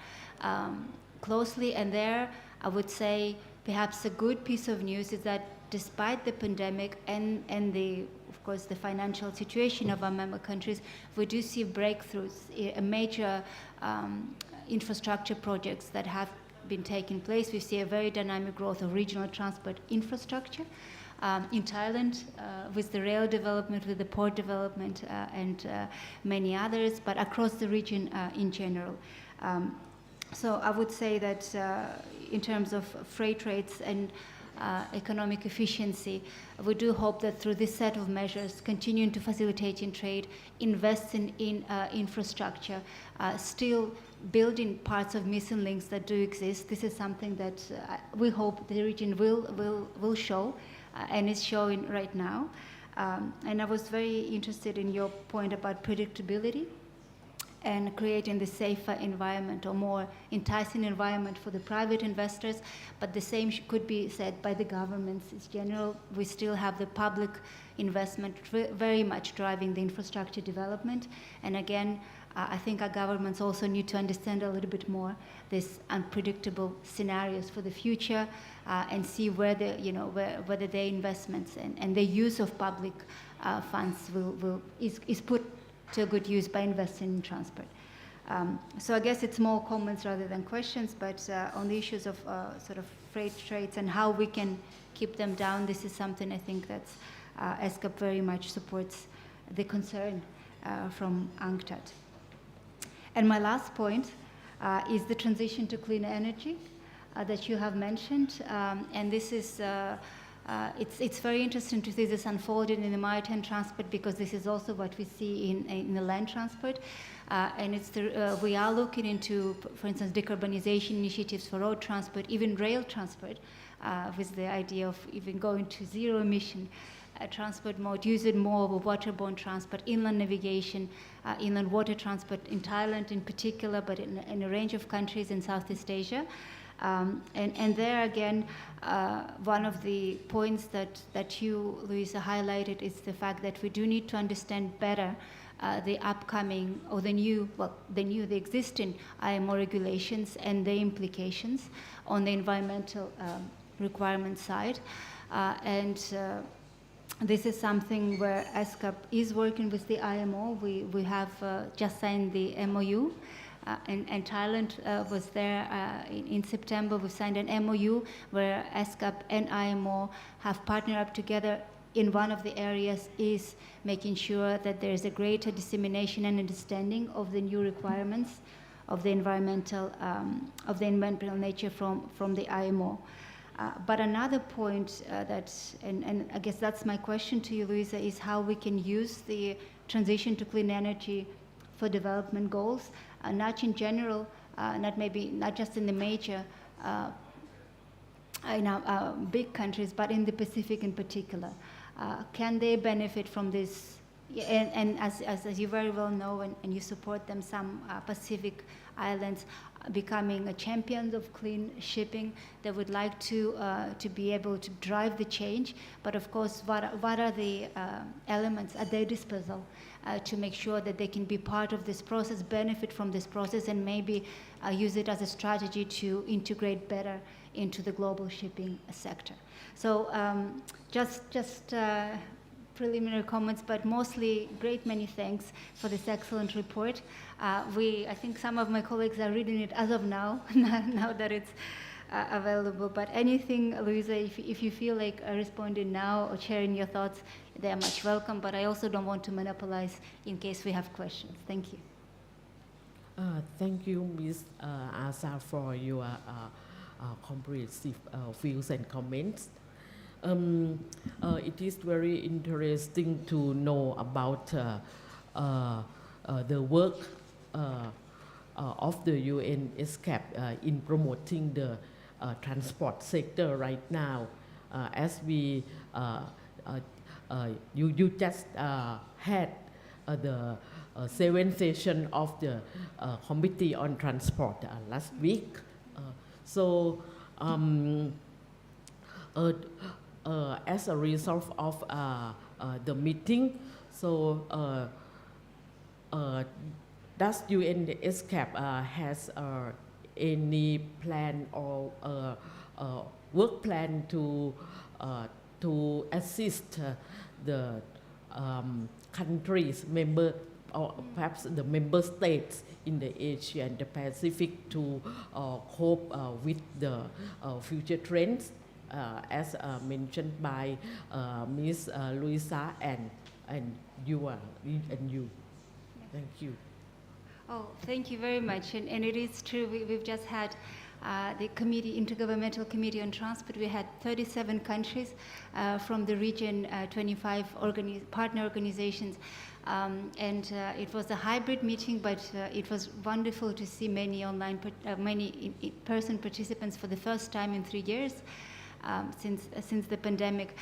S3: closely. And there, I would say perhaps a good piece of news is that despite the pandemic and of course the financial situation of our member countries, we do see breakthroughs, major infrastructure projects that have been taking place. We see a very dynamic growth of regional transport infrastructure. In Thailand, with the rail development, with the port development, and many others, but across the region in general. So I would say that in terms of freight rates and economic efficiency, we do hope that through this set of measures, continuing to facilitate in trade, investing in infrastructure, still building parts of missing links that do exist, this is something that we hope the region will show. And is showing right now. And I was very interested in your point about predictability. and creating the safer environment or more enticing environment for the private investors. But the same could be said by the governments. In general, we still have the public investment very much driving the infrastructure development. And again, I think our governments also need to understand a little bit more these unpredictable scenarios for the future and see whether their investments and the use of public funds is put to a good use by investing in transport. So I guess it's more comments rather than questions, but on the issues of sort of freight rates and how we can keep them down, this is something I think that ESCAP very much supports the concern from UNCTAD. And my last point is the transition to clean energy that you have mentioned, and this is it's very interesting to see this unfolded in the maritime transport, because this is also what we see in the land transport, and we are looking into, for instance, decarbonization initiatives for road transport, even rail transport, with the idea of even going to zero emission transport mode, using more of a waterborne transport, inland navigation, inland water transport in Thailand in particular, but in a range of countries in Southeast Asia. And there again, one of the points that you, Luisa, highlighted is the fact that we do need to understand better the upcoming or the existing IMO regulations and the implications on the environmental requirement side. This is something where ESCAP is working with the IMO. We have just signed the MOU. And Thailand was there in September. We signed an MOU where ESCAP and IMO have partnered up together. In one of the areas is making sure that there is a greater dissemination and understanding of the new requirements of the environmental nature from the IMO. But another point and I guess that's my question to you, Luisa, is how we can use the transition to clean energy for development goals, not in general, not just in the major big countries, but in the Pacific in particular. Can they benefit from this? And as you very well know, and you support them, some Pacific islands becoming champions of clean shipping. They would like to be able to drive the change, but of course, what are the elements at their disposal to make sure that they can be part of this process, benefit from this process, and maybe use it as a strategy to integrate better into the global shipping sector. So just preliminary comments, but mostly many thanks for this excellent report. I think some of my colleagues are reading it as of now, now that it's available. But anything, Luisa, if you feel like responding now or sharing your thoughts, they are much welcome. But I also don't want to monopolize in case we have questions. Thank you.
S1: Thank you, Ms. Asa, for your comprehensive views and comments. It is very interesting to know about the work of the UN ESCAP in promoting the transport sector right now. As we, you just had the 7th session of the Committee on Transport last week. As a result of the meeting, does UN ESCAP has any plan or work plan to assist the countries, member or perhaps the member states in the Asia and the Pacific to cope with the future trends, as mentioned by Ms. Luisa and you. Thank you.
S3: Oh, thank you very much. And it is true, we've just had the Intergovernmental Committee on Transport. We had 37 countries from the region, 25 partner organizations. And it was a hybrid meeting, but it was wonderful to see many in-person participants for the first time in 3 years. since the pandemic.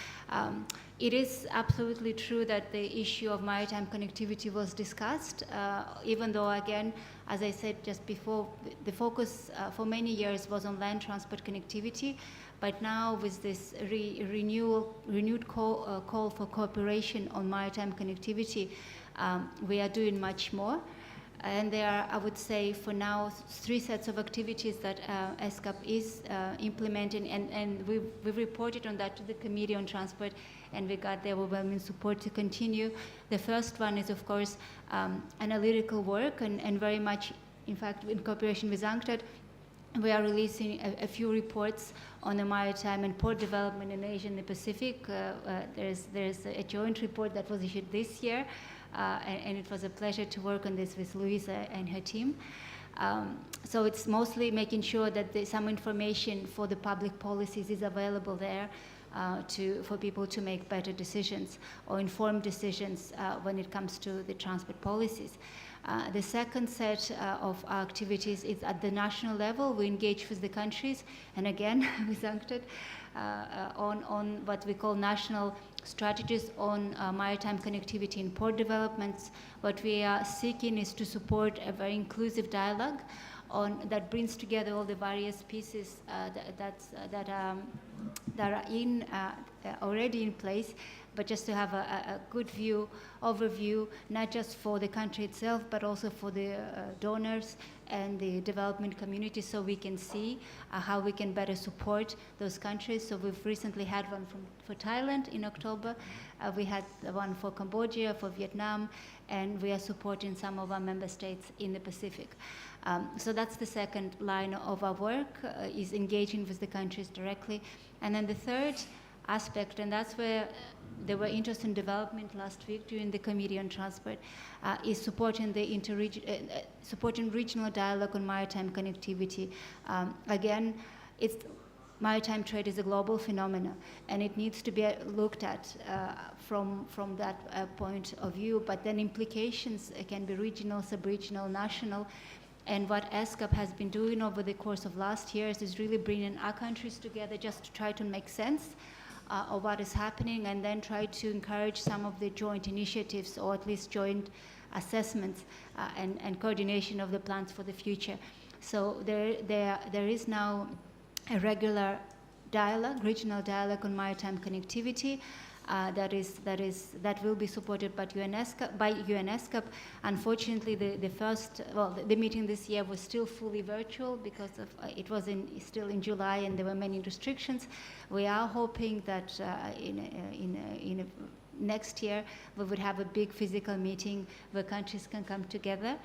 S3: It is absolutely true that the issue of maritime connectivity was discussed, even though, again, as I said just before, the focus for many years was on land transport connectivity. But now with this renewed call for cooperation on maritime connectivity, we are doing much more. And there are, I would say, for now, 3 sets of activities that ESCAP is implementing, and we've reported on that to the Committee on Transport, and we got the overwhelming support to continue. The first one is, of course, analytical work, and very much, in fact, in cooperation with UNCTAD, we are releasing a few reports on the maritime and port development in Asia and the Pacific. There's a joint report that was issued this year, and it was a pleasure to work on this with Louisa and her team. So it's mostly making sure that some information for the public policies is available there for people to make better decisions or informed decisions when it comes to the transport policies. The second set of activities is at the national level. We engage with the countries, and again, with UNCTAD, on what we call national strategies on maritime connectivity and port developments. What we are seeking is to support a very inclusive dialogue that brings together all the various pieces that are already in place, but just to have a good overview, not just for the country itself, but also for the donors and the development community, so we can see how we can better support those countries. So we've recently had one for Thailand in October. We had one for Cambodia, for Vietnam, and we are supporting some of our member states in the Pacific. So that's the second line of our work, is engaging with the countries directly. And then the third aspect, and that's where there were interest in development last week during the Committee on Transport, is supporting the supporting regional dialogue on maritime connectivity. Again, maritime trade is a global phenomenon, and it needs to be looked at from that point of view. But then implications can be regional, sub-regional, national. And what ESCAP has been doing over the course of last years is really bringing our countries together just to try to make sense of what is happening, and then try to encourage some of the joint initiatives, or at least joint assessments and coordination of the plans for the future. So there is now a regular dialogue, regional dialogue on maritime connectivity. That will be supported by UNESCAP. Unfortunately, the meeting this year was still fully virtual because it was still in July, and there were many restrictions. We are hoping that in next year we would have a big physical meeting where countries can come together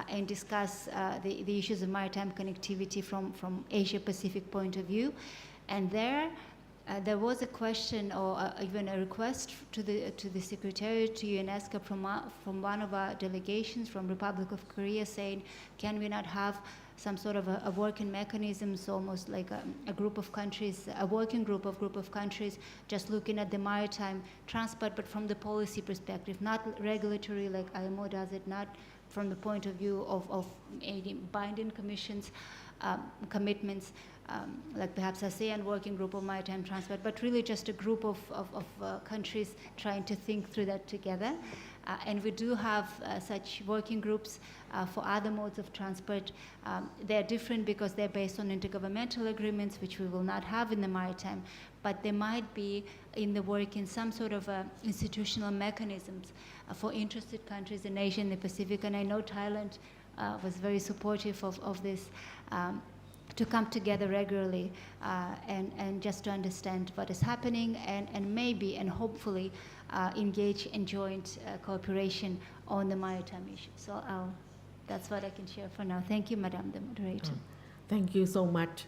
S3: and discuss the issues of maritime connectivity from Asia Pacific point of view, and there was a question, or even a request to the Secretariat, to UNESCO, from one of our delegations from Republic of Korea, saying, can we not have some sort of a working mechanism, so almost like a group of countries, a working group of countries, just looking at the maritime transport, but from the policy perspective, not regulatory like IMO does it, not from the point of view of binding commitments, like perhaps ASEAN Working Group of Maritime Transport, but really just a group of countries trying to think through that together. And we do have such working groups for other modes of transport. They're different because they're based on intergovernmental agreements, which we will not have in the maritime, but they might be in the work in some sort of institutional mechanisms for interested countries in Asia and the Pacific. And I know Thailand was very supportive of this, to come together regularly and just to understand what is happening, and maybe and hopefully engage in joint cooperation on the maritime issue. So that's what I can share for now. Thank you, Madam the Moderator.
S1: Thank you so much.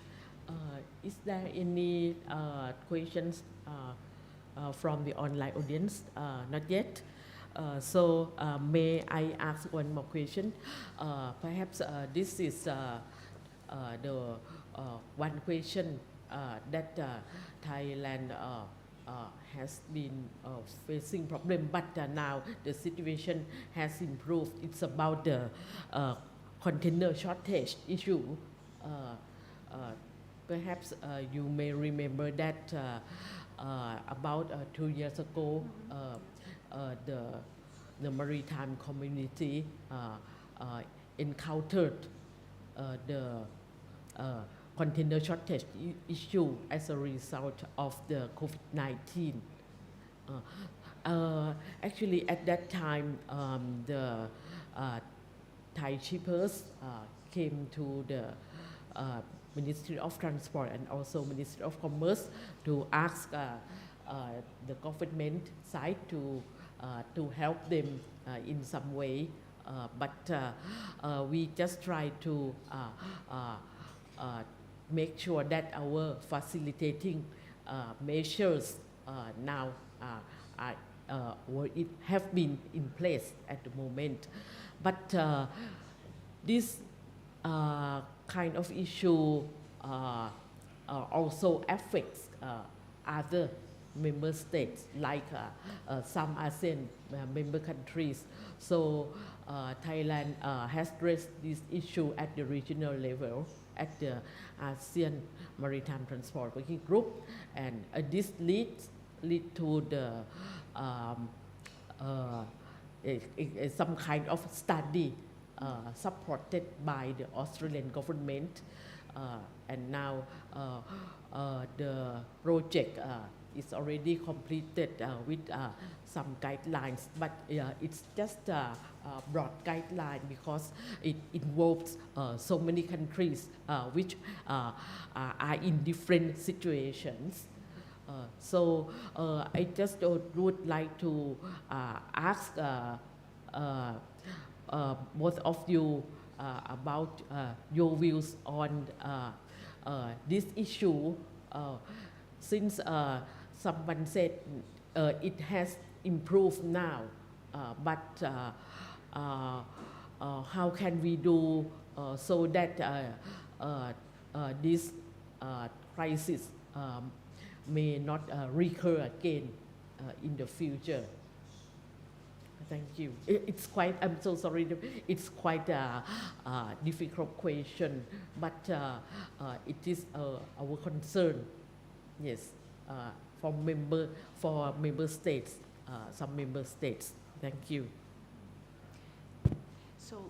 S1: Is there any questions from the online audience? Not yet. So may I ask one more question? Perhaps this is the one question that Thailand has been facing problem, but now the situation has improved. It's about the container shortage issue. Perhaps you may remember that about 2 years ago, the maritime community encountered the container shortage issue as a result of the COVID-19. Actually, at that time, the Thai shippers came to the Ministry of Transport and also Ministry of Commerce to ask the government side to help them in some way. But we just try to make sure that our facilitating measures now it have been in place at the moment. But this kind of issue also affects other member states like some ASEAN member countries. So Thailand has raised this issue at the regional level at the ASEAN Maritime Transport Working Group, and this lead to the some kind of study supported by the Australian government, and now the project is already completed with some guidelines, but it's just a broad guideline because it involves so many countries which are in different situations. So I just would like to ask both of you about your views on this issue, since someone said it has improved now, but how can we do so that this crisis may not recur again in the future? Thank you. It's quite, I'm so sorry, it's quite a difficult question, but it is our concern, yes, for member states, some member states. Thank you.
S2: So,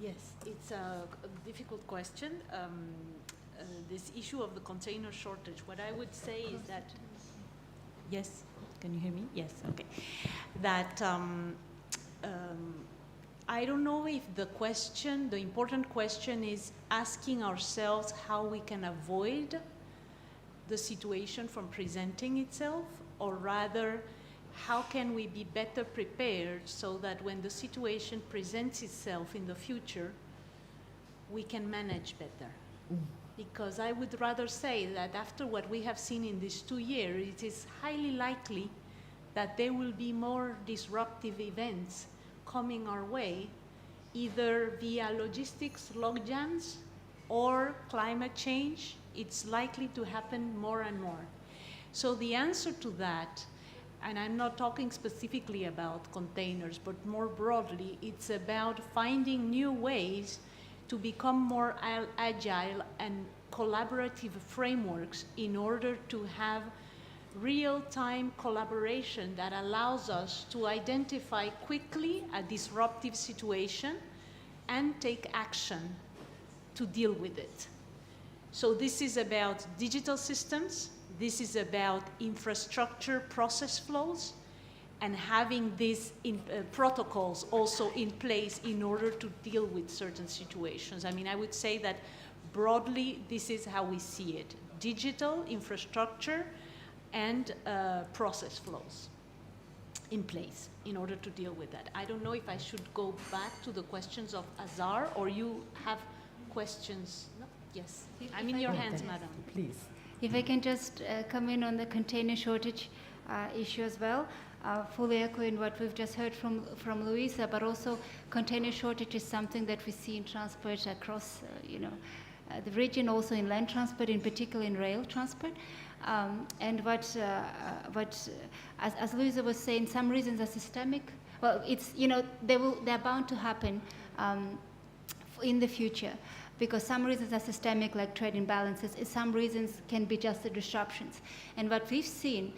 S2: yes, it's a difficult question. This issue of the container shortage, what I would say is that, yes, can you hear me? Yes, okay. That I don't know if the important question is asking ourselves how we can avoid the situation from presenting itself, or rather, how can we be better prepared so that when the situation presents itself in the future, we can manage better. Because I would rather say that after what we have seen in these 2 years, it is highly likely that there will be more disruptive events coming our way, either via logistics logjams or climate change. It's likely to happen more and more. So the answer to that, and I'm not talking specifically about containers, but more broadly, it's about finding new ways to become more agile and collaborative frameworks in order to have real-time collaboration that allows us to identify quickly a disruptive situation and take action to deal with it. So this is about digital systems, this is about infrastructure process flows, and having these protocols also in place in order to deal with certain situations. I mean, I would say that broadly, this is how we see it. Digital infrastructure and process flows in place in order to deal with that. I don't know if I should go back to the questions of Azar, or you have questions. No? Yes, I'm in your hands, madam.
S1: Please.
S3: If I can just come in on the container shortage issue as well. Fully echoing what we've just heard from Luisa, but also container shortage is something that we see in transport across, the region, also in land transport, in particular in rail transport. And what as Luisa was saying, some reasons are systemic. Well, it's they're bound to happen in the future. because some reasons are systemic, like trade imbalances, and some reasons can be just the disruptions. And what we've seen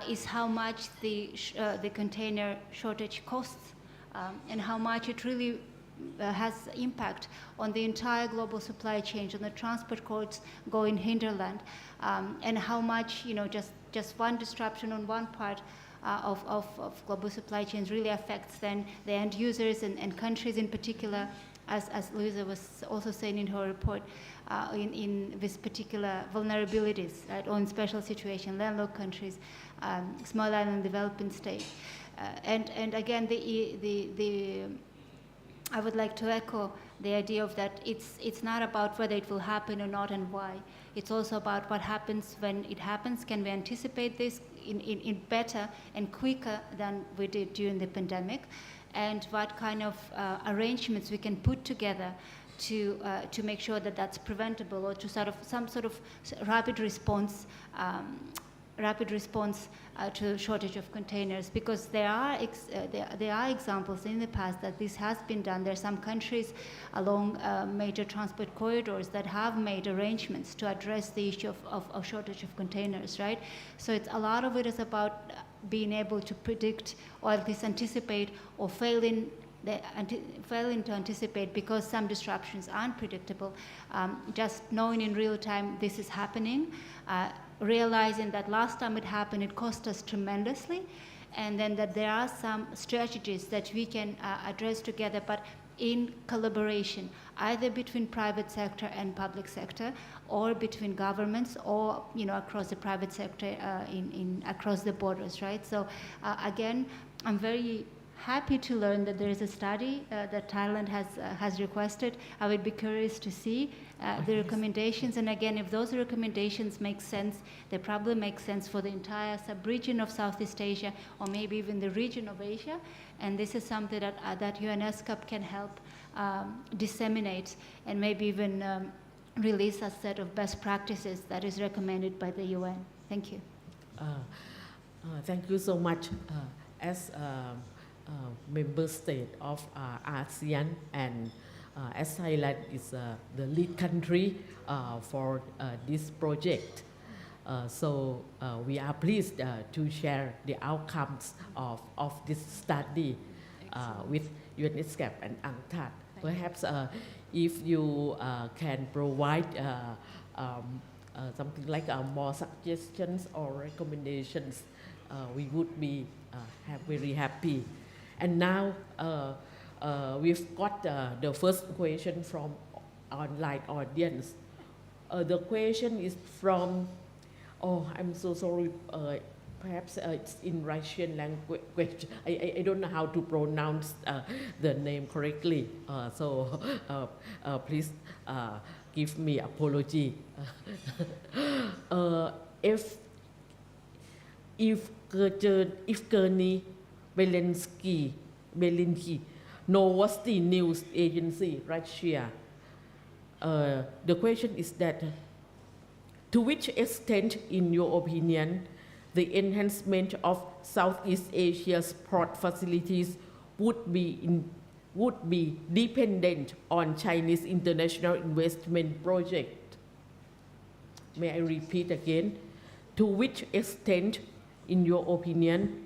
S3: is how much the container shortage costs, and how much it really has impact on the entire global supply chain, on the transport costs going hinterland, and how much, just one disruption on one part of global supply chains really affects then the end users and countries in particular, as Louisa was also saying in her report, in this particular vulnerabilities, right, or in special situation, landlocked countries, small island developing states. And again, I would like to echo the idea of that it's not about whether it will happen or not and why. It's also about what happens when it happens. Can we anticipate this in better and quicker than we did during the pandemic? And what kind of arrangements we can put together to make sure that that's preventable, or to some sort of rapid response to shortage of containers, because there are examples in the past that this has been done. There are some countries along major transport corridors that have made arrangements to address the issue of shortage of containers, right? So a lot of it is about being able to predict, or at least anticipate, or failing to anticipate, because some disruptions aren't predictable. Just knowing in real time this is happening, realizing that last time it happened, it cost us tremendously, and then that there are some strategies that we can address together, but in collaboration, either between private sector and public sector, or between governments, or across the private sector, across the borders, right? So again, I'm very happy to learn that there is a study that Thailand has requested. I would be curious to see the recommendations, and again, if those recommendations make sense, they probably make sense for the entire sub-region of Southeast Asia, or maybe even the region of Asia, and this is something that UNESCOP can help disseminate, and maybe even release a set of best practices that is recommended by the UN. Thank you.
S1: Thank you so much. As member state of ASEAN, and as Thailand is the lead country for this project, so we are pleased to share the outcomes of this study with UNESCOP and UNCTAD. Perhaps if you can provide something like more suggestions or recommendations, we would be very happy. And now we've got the first question from online audience. The question is from, I'm so sorry, perhaps it's in Russian language. I don't know how to pronounce the name correctly, so please give me apology. If Gurney Belinsky, Novosti News Agency, Russia. The question is that, to which extent, in your opinion, the enhancement of Southeast Asia's port facilities would be dependent on Chinese international investment project? May I repeat again? To which extent, in your opinion,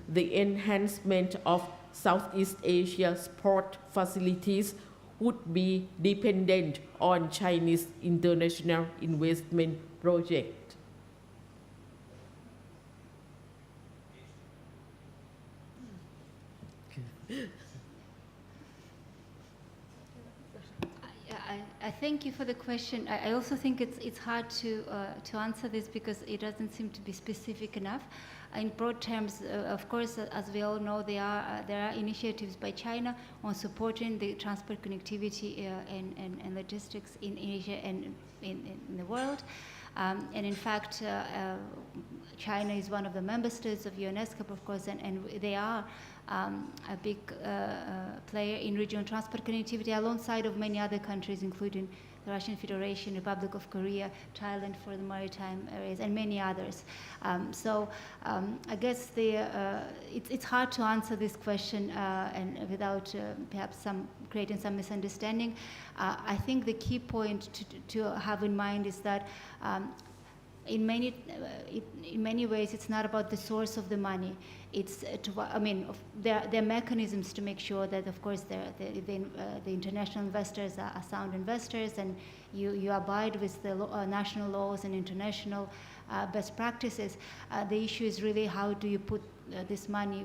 S1: the enhancement of Southeast Asia's port facilities would be dependent on Chinese international investment project?
S3: I thank you for the question. I also think it's hard to answer this because it doesn't seem to be specific enough. In broad terms, of course, as we all know, there are initiatives by China on supporting the transport connectivity and logistics in Asia and in the world. And in fact, China is one of the member states of UNESCO, of course, and they are a big player in regional transport connectivity alongside of many other countries, including the Russian Federation, Republic of Korea, Thailand for the maritime areas, and many others. I guess it's hard to answer this question and without perhaps creating some misunderstanding. I think the key point to have in mind is that in many ways, it's not about the source of the money. It's there are mechanisms to make sure that, of course, the international investors are sound investors, and you abide with the national laws and international best practices. The issue is really how do you put this money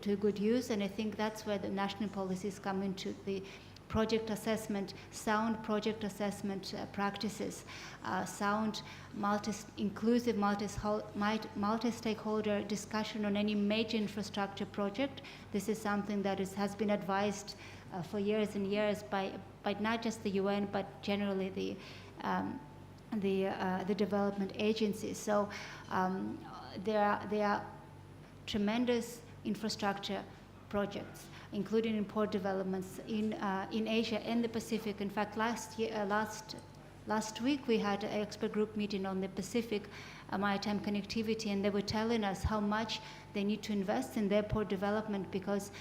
S3: to good use, and I think that's where the national policies come into the project assessment, sound project assessment practices, sound inclusive multi-stakeholder discussion on any major infrastructure project. This is something that has been advised for years and years by not just the UN, but generally the development agencies. So there are tremendous infrastructure projects, including in port developments in Asia and the Pacific. In fact, last week we had an expert group meeting on the Pacific maritime connectivity, and they were telling us how much they need to invest in their port development, because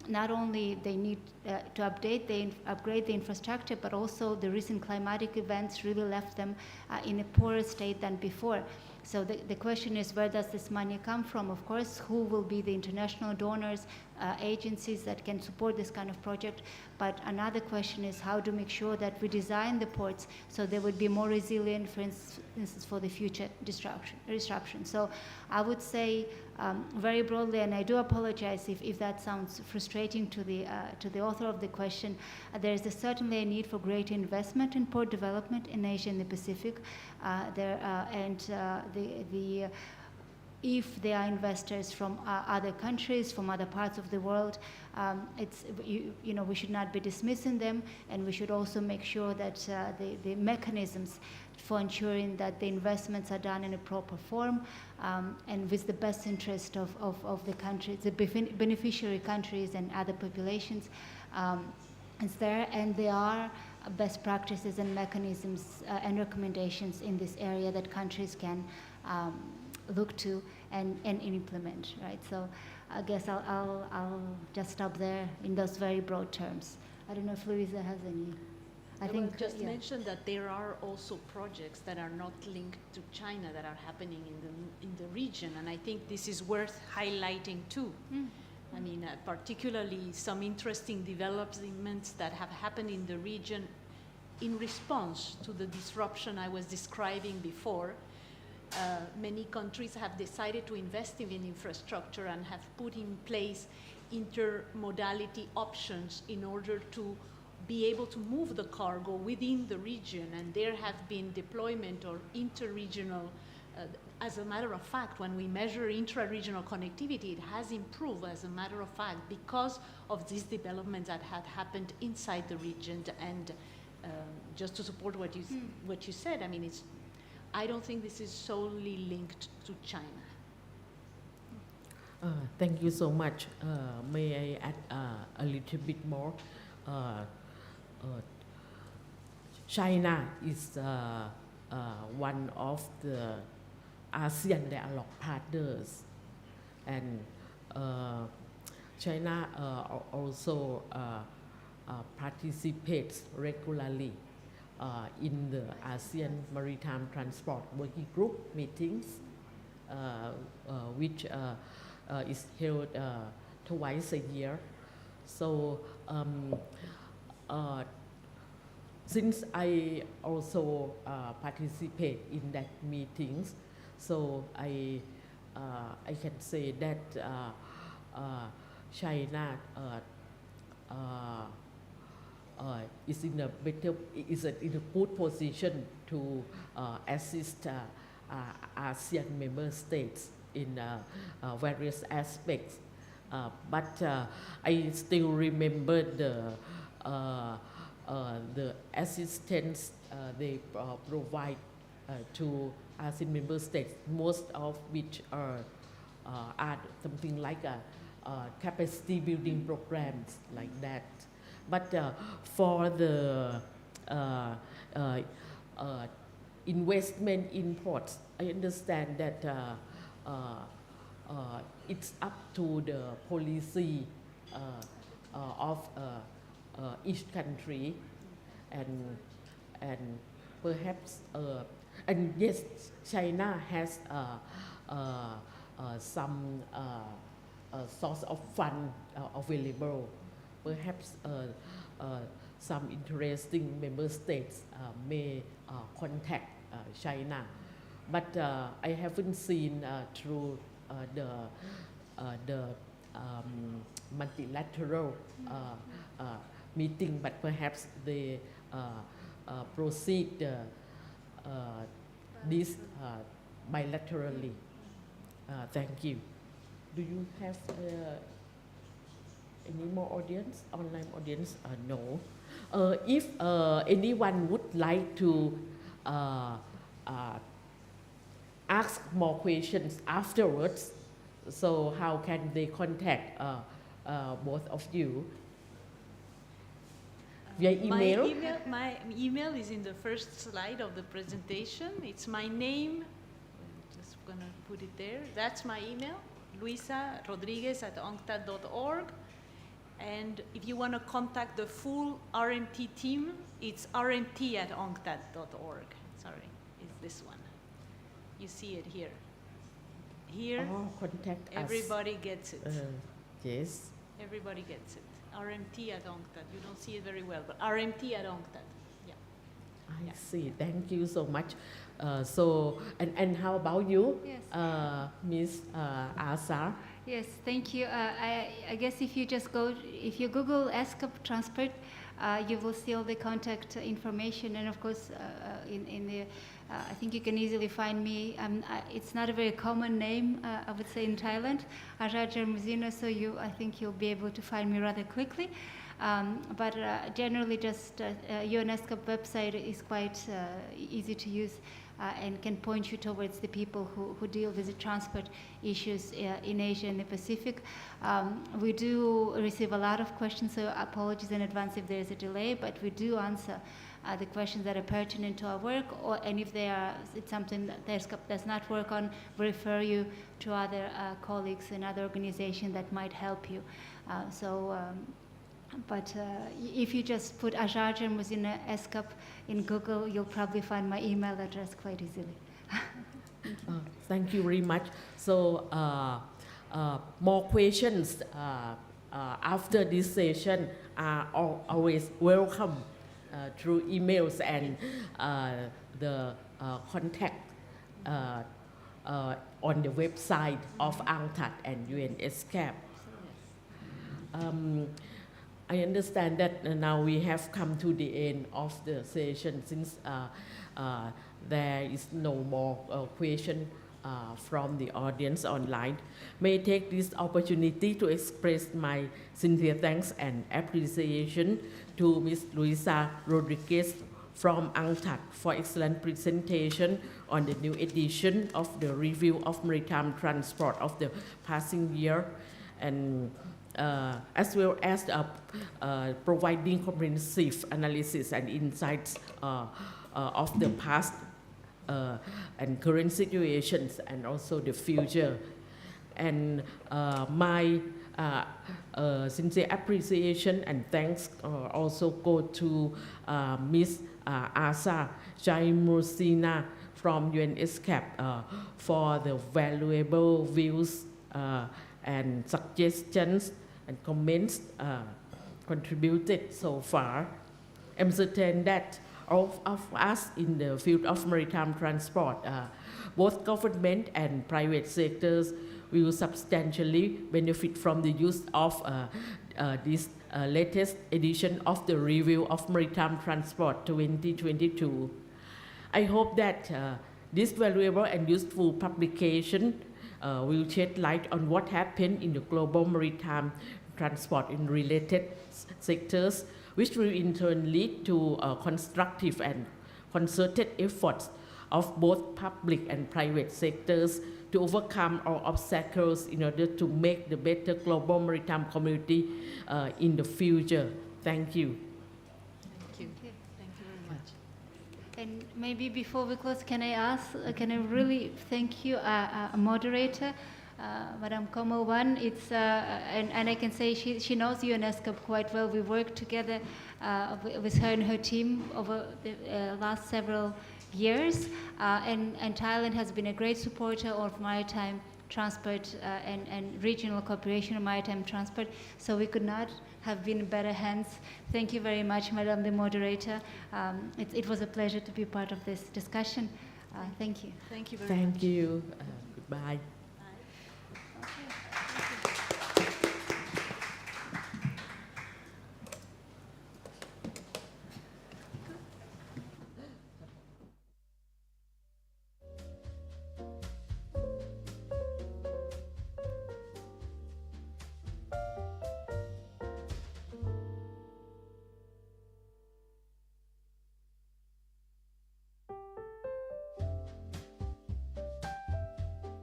S3: not only they need to upgrade the infrastructure, but also the recent climatic events really left them in a poorer state than before. So the question is, where does this money come from? Of course, who will be the international donors, agencies that can support this kind of project? But another question is how to make sure that we design the ports so they would be more resilient, for instance, for the future disruption. So I would say very broadly, and I do apologize if that sounds frustrating to the author of the question, there is certainly a need for greater investment in port development in Asia and the Pacific. If there are investors from other countries, from other parts of the world, we should not be dismissing them, and we should also make sure that the mechanisms for ensuring that the investments are done in a proper form and with the best interest of the countries, the beneficiary countries and other populations is there, and there are best practices and mechanisms and recommendations in this area that countries can look to and implement, right? So I guess I'll just stop there in those very broad terms. I don't know if Louisa has any.
S2: I think just mention that there are also projects that are not linked to China that are happening in the region, and I think this is worth highlighting too. I mean, particularly some interesting developments that have happened in the region in response to the disruption I was describing before. Many countries have decided to invest in infrastructure and have put in place intermodality options in order to be able to move the cargo within the region, and there have been deployment or interregional. As a matter of fact, when we measure intra-regional connectivity, it has improved, as a matter of fact, because of these developments that had happened inside the region. And just to support what you said, I mean, I don't think this is solely linked to China.
S1: Thank you so much. May I add a little bit more? China is one of the ASEAN dialogue partners, and China also participates regularly in the ASEAN Maritime Transport Working Group meetings, which is held twice a year. So since I also participate in that meetings, so I can say that China is in a good position to assist ASEAN member states in various aspects. But I still remember the assistance they provide to ASEAN member states, most of which are something like capacity building programs like that. But for the uh, uh, investment imports, I understand that it's up to the policy of each country, and perhaps and yes, China has some source of fund available. Perhaps some interesting member states may contact China, but I haven't seen through the multilateral meeting, but perhaps they proceed this bilaterally. Thank you. Do you have any more audience, online audience? No. If anyone would like to ask more questions afterwards, so how can they contact both of you? Via email?
S2: My email is in the first slide of the presentation. It's my name. I'm just going to put it there. That's my email, luisa.rodriguez@unctad.org. And if you want to contact the full RMT team, it's rmt@unctad.org. Sorry, it's this one. You see it here. Here,
S1: contact us.
S2: everybody gets it.
S1: Yes.
S2: Everybody gets it. RMT@unctad. You don't see it very well, but RMT@unctad. Yeah.
S1: I see. Thank you so much. So, and how about you,
S3: Yes.
S1: Miss Asa?
S3: Yes, thank you. I guess if you Google ESCAP Transport, you will see all the contact information, and of course, in the, I think you can easily find me. It's not a very common name, I would say, in Thailand, Arajar Muzina, so I think you'll be able to find me rather quickly. But generally, just UNESCAP website is quite easy to use. And can point you towards the people who deal with the transport issues in Asia and the Pacific. We do receive a lot of questions, so apologies in advance if there is a delay, but we do answer the questions that are pertinent to our work, and if it's something that ESCAP does not work on, we refer you to other colleagues in other organizations that might help you. But if you just put Ajarjar Muzina ESCAP in Google, you'll probably find my email address quite easily.
S1: Thank you very much. So, more questions after this session are always welcome through emails and the contact on the website of UNCTAD and UNESCAP. I understand that now we have come to the end of the session, since there is no more question from the audience online. May I take this opportunity to express my sincere thanks and appreciation to Ms. Luisa Rodriguez from UNCTAD for excellent presentation on the new edition of the Review of Maritime Transport of the passing year, and as well as providing comprehensive analysis and insights of the past and current situations, and also the future. And my sincere appreciation and thanks also go to Ms. Asa Jaimursina from UNESCAP for the valuable views and suggestions and comments contributed so far. I'm certain that all of us in the field of maritime transport, both government and private sectors, will substantially benefit from the use of this latest edition of the Review of Maritime Transport 2022. I hope that this valuable and useful publication will shed light on what happened in the global maritime transport in related sectors, which will in turn lead to constructive and concerted efforts of both public and private sectors to overcome all obstacles in order to make the better global maritime community in the future. Thank you.
S2: Thank you.
S3: Okay.
S2: Thank you very much.
S3: And maybe before we close, can I really thank you, moderator, Madam Komo-Wan. It's and I can say she knows UNESCO quite well. We worked together with her and her team over the last several years, and Thailand has been a great supporter of maritime transport and regional cooperation on maritime transport. So we could not have been in better hands. Thank you very much, Madam the moderator. It was a pleasure to be part of this discussion. Thank you.
S2: Thank you very much.
S1: Thank you. Goodbye.